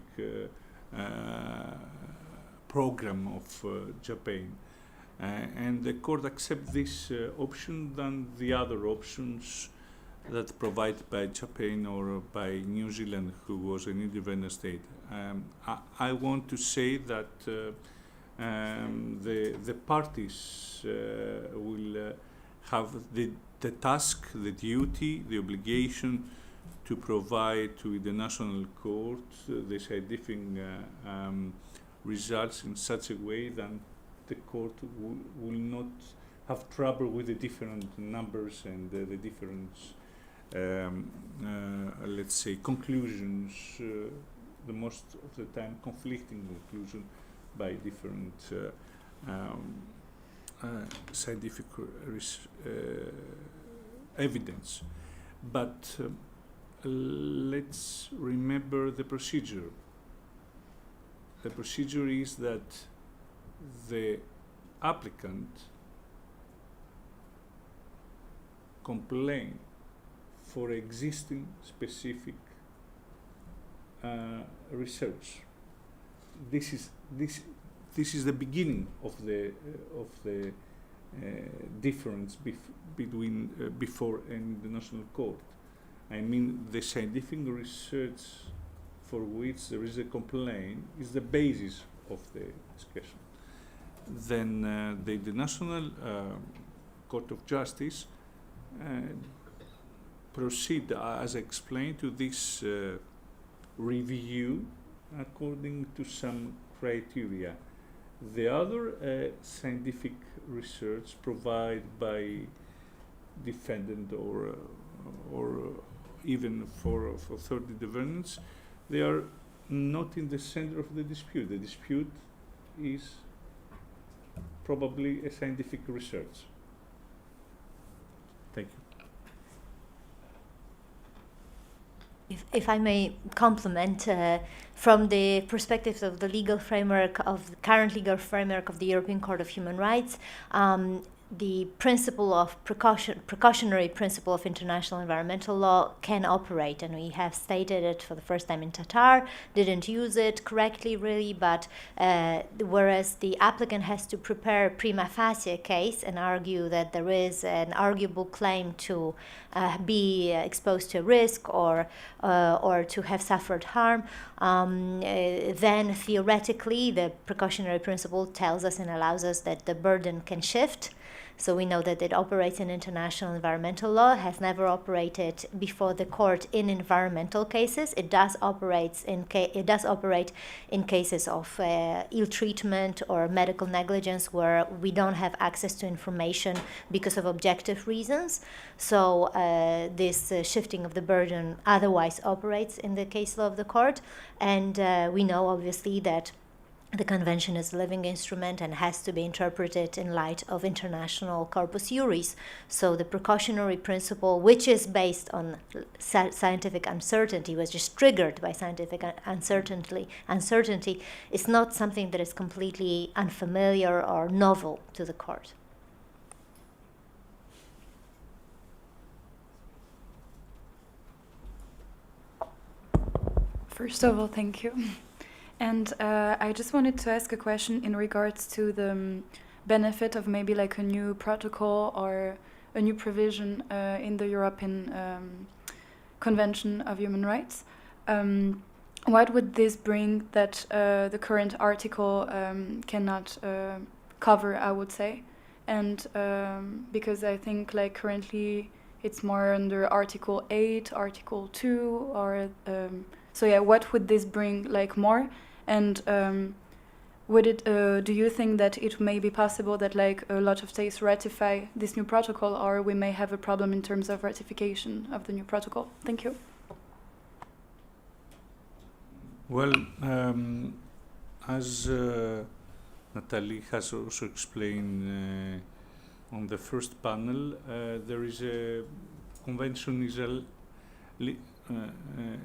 program of Japan, and the court accepts this option than the other options that provided by Japan or by New Zealand, who was an independent state. I want to say that the parties will have the task, the duty, the obligation to provide to the national court the scientific results in such a way that the court will not have trouble with the different numbers and the different, let's say, conclusions, the most of the time conflicting conclusion by different scientific evidence. But let's remember the procedure. The procedure is that the applicant complain for existing specific research. This is the beginning of the difference between before and the national court. I mean, the scientific research for which there is a complaint is the basis of the discussion. Then the International Court of Justice proceed, as explained, to this review according to some criteria. The other scientific research provided by defendant or even for third defendants, they are not in the center of the dispute. The dispute is probably a scientific research. Thank you. If I may complement, from the perspective of the legal framework, of the current legal framework of the European Court of Human Rights, the principle of precautionary principle of international environmental law can operate, and we have stated it for the first time in Tatar, didn't use it correctly really, but whereas the applicant has to prepare a prima facie case and argue that there is an arguable claim to be exposed to risk or to have suffered harm, then theoretically the precautionary principle tells us and allows us that the burden can shift. So we know that it operates in international environmental law, has never operated before the court in environmental cases. It does operate in cases of ill treatment or medical negligence where we don't have access to information because of objective reasons. So this shifting of the burden otherwise operates in the case law of the court. And we know obviously that the convention is a living instrument and has to be interpreted in light of international corpus juris. So the precautionary principle, which is based on scientific uncertainty, was just triggered by scientific uncertainty, is not something that is completely unfamiliar or novel to the court. First of all, thank you. And I just wanted to ask a question in regards to the benefit of maybe like a new protocol or a new provision in the European Convention of Human Rights. What would this bring that the current article cannot cover, I would say? And because I think like currently it's more under Article 8, Article 2, or so yeah, what would this bring like more? And would it? Do you think that it may be possible that like a lot of states ratify this new protocol, or we may have a problem in terms of ratification of the new protocol? Thank you. Well, as Nathalie has also explained on the first panel, there is a convention is a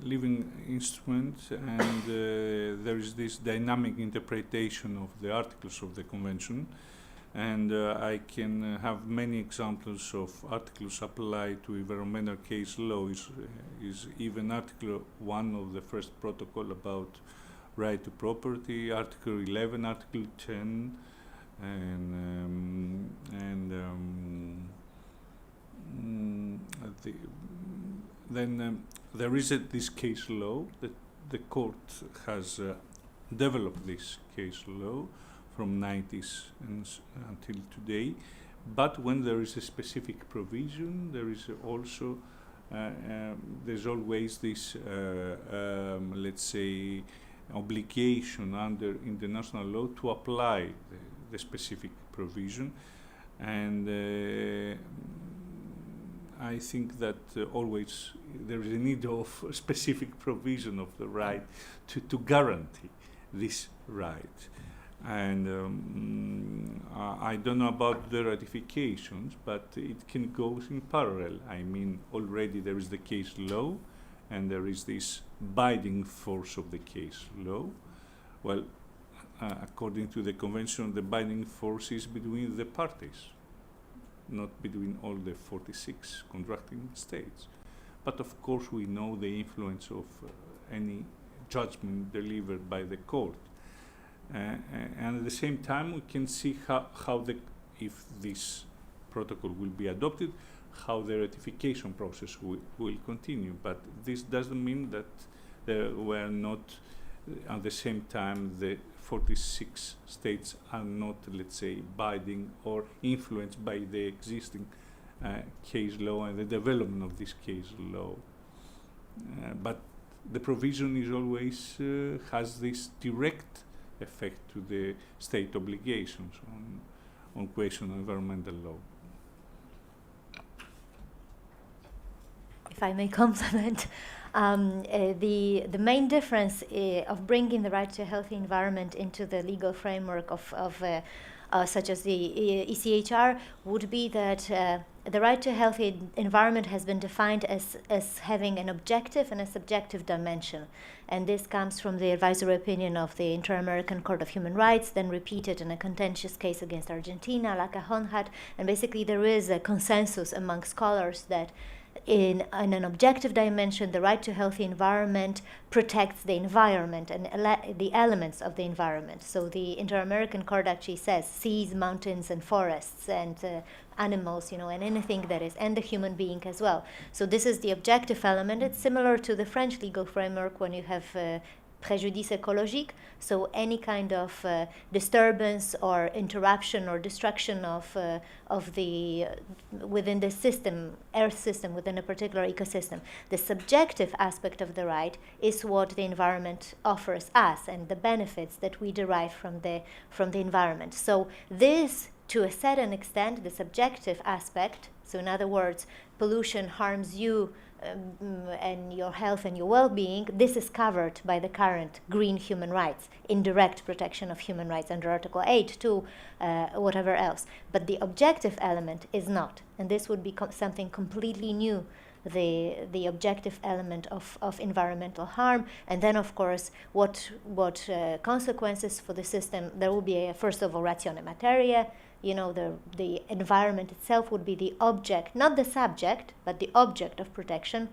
living instrument, and there is this dynamic interpretation of the articles of the convention, and I can have many examples of articles applied to environmental case law. Is even Article 1 of the first protocol about right to property, Article 11, Article 10, then there is this case law that the court has developed this case law from 90s until today. But when there is a specific provision, there is also there's always this let's say obligation under international law to apply the specific provision, and I think that always there is a need of a specific provision of the right to guarantee this right. And I don't know about the ratifications, but it can go in parallel. I mean, already there is the case law, and there is this binding force of the case law. Well, according to the convention, the binding force is between the parties, not between all the 46 contracting states. But of course, we know the influence of any judgment delivered by the court. And at the same time, we can see how if this protocol will be adopted, how the ratification process will continue. But this doesn't mean that there were not, at the same time, the 46 states are not, let's say, binding or influenced by the existing case law and the development of this case law. But the provision is always has this direct effect to the state obligations on question of environmental law. If I may complement, the main difference of bringing the right to a healthy environment into the legal framework of such as the ECHR would be that the right to a healthy environment has been defined as having an objective and a subjective dimension. And this comes from the advisory opinion of the Inter-American Court of Human Rights, then repeated in a contentious case against Argentina, La Cajon had. And basically there is a consensus among scholars that in an objective dimension, the right to a healthy environment protects the environment and the elements of the environment. So the Inter-American Court actually says seas, mountains, and forests, and animals, and anything that is, and the human being as well. So this is the objective element. It's similar to the French legal framework when you have préjudice écologique, so any kind of disturbance or interruption or destruction of the within the system, earth system, within a particular ecosystem. The subjective aspect of the right is what the environment offers us and the benefits that we derive from the environment. So this, to a certain extent, the subjective aspect, so in other words, pollution harms you and your health and your well-being, this is covered by the current green human rights, indirect protection of human rights under Article 8 to whatever else. But the objective element is not, and this would be something completely new, the objective element of environmental harm. And then, of course, what consequences for the system, there will be, first of all, ratione materia. The environment itself would be the object, not the subject, but the object of protection.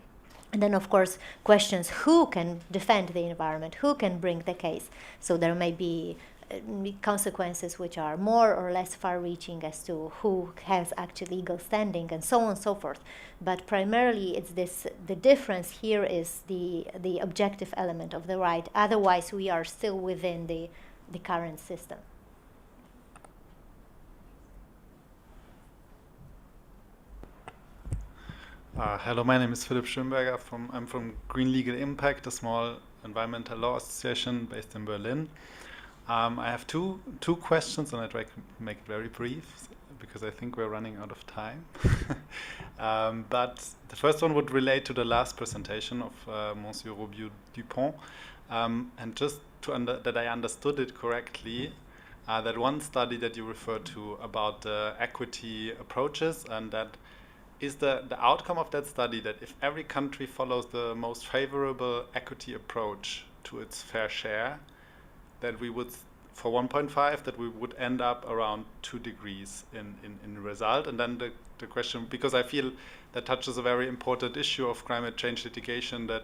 And then, of course, questions: who can defend the environment? Who can bring the case? So there may be consequences which are more or less far-reaching as to who has actually legal standing, and so on and so forth. But primarily, it's this: the difference here is the objective element of the right. Otherwise, we are still within the current system. Hello, my name is Philipp Schönberger. I'm from Green Legal Impact, a small environmental law association based in Berlin. I have two questions, and I try to make it very brief because I think we're running out of time. But the first one would relate to the last presentation of Monsieur Robiou Du Pont, and just that I understood it correctly. That one study that you referred to about equity approaches, and that is the outcome of that study that if every country follows the most favorable equity approach to its fair share, that we would, for 1.5, that we would end up around 2 degrees in result. And then the question, because I feel that touches a very important issue of climate change litigation, that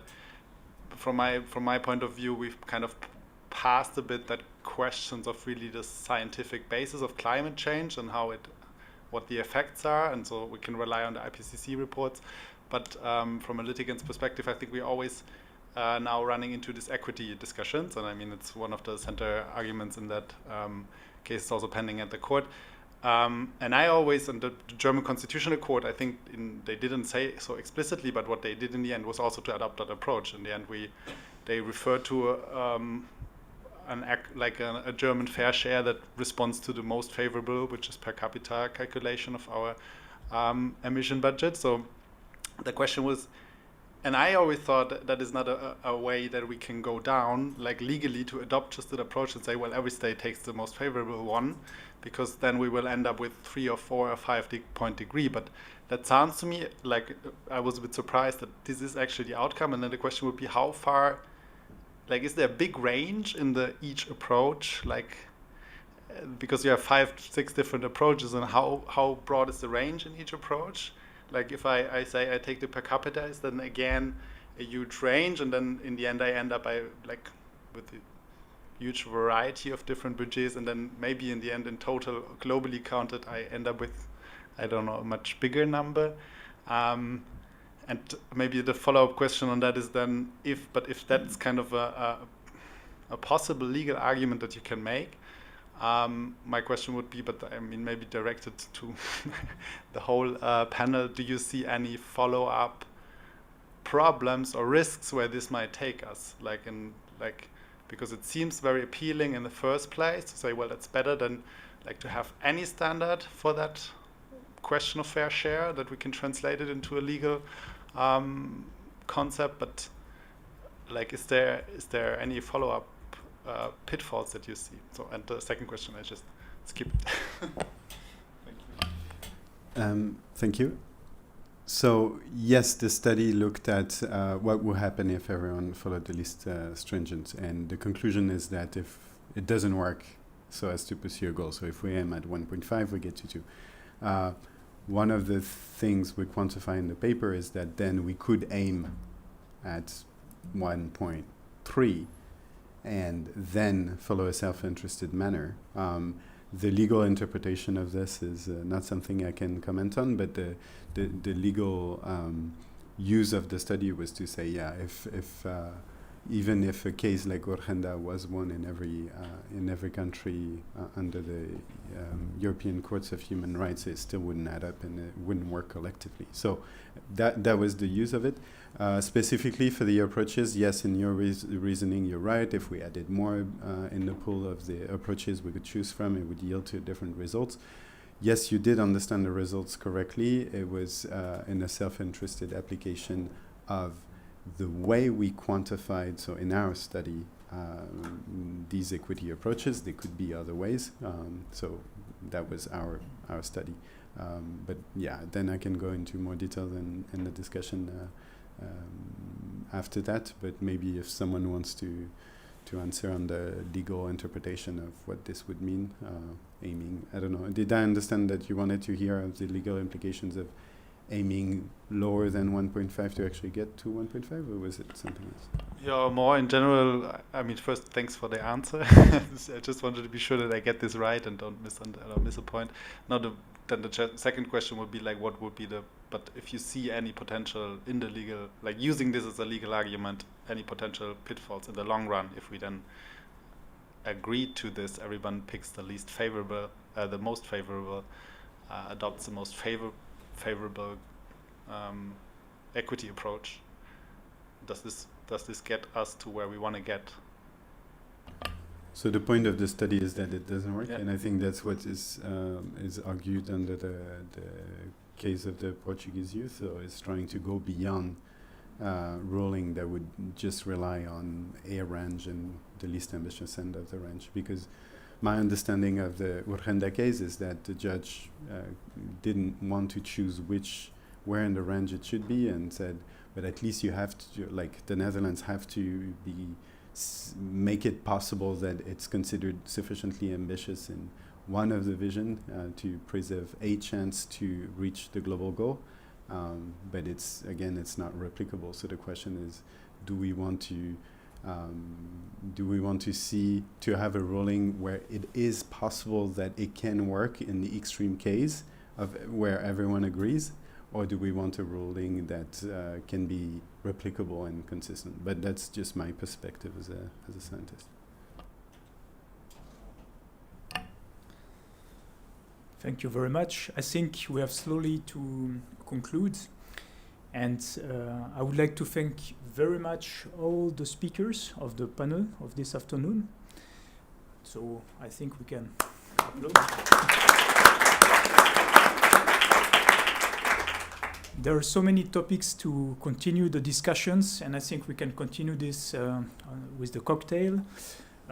from my point of view, we've kind of passed a bit that questions of really the scientific basis of climate change and what the effects are, and so we can rely on the IPCC reports. But from a litigant's perspective, I think we always now running into these equity discussions, and I mean it's one of the center arguments in that case is also pending at the court. And I always, in the German Constitutional Court, I think they didn't say so explicitly, but what they did in the end was also to adopt that approach. In the end, they referred to a German fair share that responds to the most favorable, which is per capita calculation of our emission budget. So the question was, and I always thought that is not a way that we can go down, like legally, to adopt just an approach and say, well, every state takes the most favorable one, because then we will end up with 3 or 4 or 5 point degree. But that sounds to me like I was a bit surprised that this is actually the outcome. And then the question would be, how far, like, is there a big range in each approach? Like, because you have 5, 6 different approaches, and how broad is the range in each approach? Like, if I say I take the per capita, is then again a huge range, and then in the end I end up with a huge variety of different budgets, and then maybe in the end, in total, globally counted, I end up with, I don't know, a much bigger number. And maybe the follow-up question on that is then, if that's kind of a possible legal argument that you can make, my question would be, but I mean, maybe directed to the whole panel, do you see any follow-up problems or risks where this might take us? Because it seems very appealing in the first place to say, well, it's better than to have any standard for that question of fair share, that we can translate it into a legal concept. But is there any follow-up pitfalls that you see? So, and the second question I just skipped. Thank you. So yes, the study looked at what would happen if everyone followed the least stringent, and the conclusion is that if it doesn't work so as to pursue a goal, so if we aim at 1.5, we get to 2. One of the things we quantify in the paper is that then we could aim at 1.3 and then follow a self-interested manner. The legal interpretation of this is not something I can comment on, but the legal use of the study was to say, yeah, if even if a case like Urgenda was won in every country under the European Courts of Human Rights, it still wouldn't add up and it wouldn't work collectively. So that was the use of it. Specifically for the approaches, yes, in your reasoning, you're right. If we added more in the pool of the approaches we could choose from, it would yield to different results. Yes, you did understand the results correctly. It was in a self-interested application of the way we quantified, so in our study, these equity approaches. There could be other ways. So that was our study. But yeah, then I can go into more detail in the discussion after that. But maybe if someone wants to answer on the legal interpretation of what this would mean, aiming, I don't know. Did I understand that you wanted to hear of the legal implications of aiming lower than 1.5 to actually get to 1.5, or was it something else? Yeah, more in general. I mean, first, thanks for the answer. I just wanted to be sure that I get this right and don't miss a point. Then the second question would be what would be but if you see any potential in the legal, using this as a legal argument, any potential pitfalls in the long run, if we then agree to this, everyone picks the least favorable, the most favorable, adopts the most favorable equity approach. Does this get us to where we want to get? So the point of the study is that it doesn't work, yeah. And I think that's what is argued under the case of the Portuguese youth. So it's trying to go beyond ruling that would just rely on a range and the least ambitious end of the range, because my understanding of the Urgenda case is that the judge didn't want to choose where in the range it should be, and said, but at least you have to, the Netherlands have to make it possible that it's considered sufficiently ambitious in one of the vision to preserve a chance to reach the global goal. But it's not replicable. So the question is, do we want to have a ruling where it is possible that it can work in the extreme case of where everyone agrees, or do we want a ruling that can be replicable and consistent? But that's just my perspective as a scientist. Thank you very much. I think we have slowly to conclude. And I would like to thank very much all the speakers of the panel of this afternoon. So I think we can applaud. There are so many topics to continue the discussions, and I think we can continue this with the cocktail.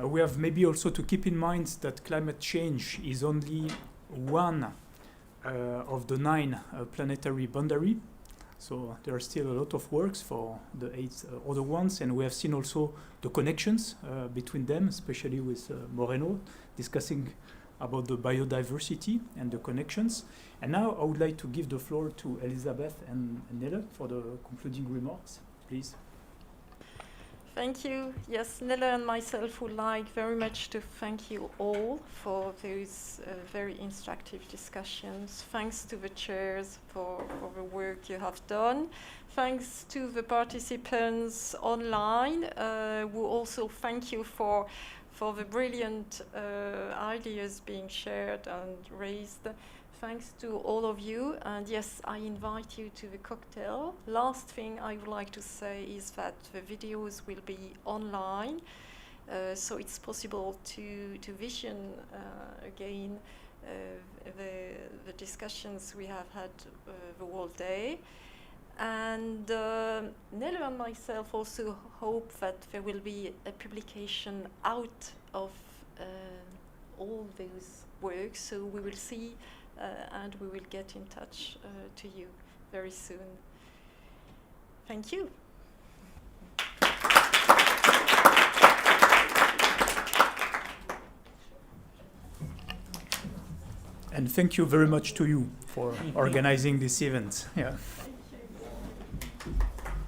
We have maybe also to keep in mind that climate change is only one of the 9 planetary boundaries. So there are still a lot of works for the 8 other ones, and we have seen also the connections between them, especially with Moreno discussing about the biodiversity and the connections. And now I would like to give the floor to Elisabeth and Nelle for the concluding remarks, please. Thank you. Yes, Nelle and myself would like very much to thank you all for those very instructive discussions. Thanks to the chairs for the work you have done. Thanks to the participants online, who also thank you for the brilliant ideas being shared and raised. Thanks to all of you, and yes, I invite you to the cocktail. Last thing I would like to say is that the videos will be online, so it's possible to vision again the discussions we have had the whole day. And Nelle and myself also hope that there will be a publication out of all those works, so we will see and we will get in touch to you very soon. Thank you. And thank you very much to you for organizing this event. Yeah. Thank you.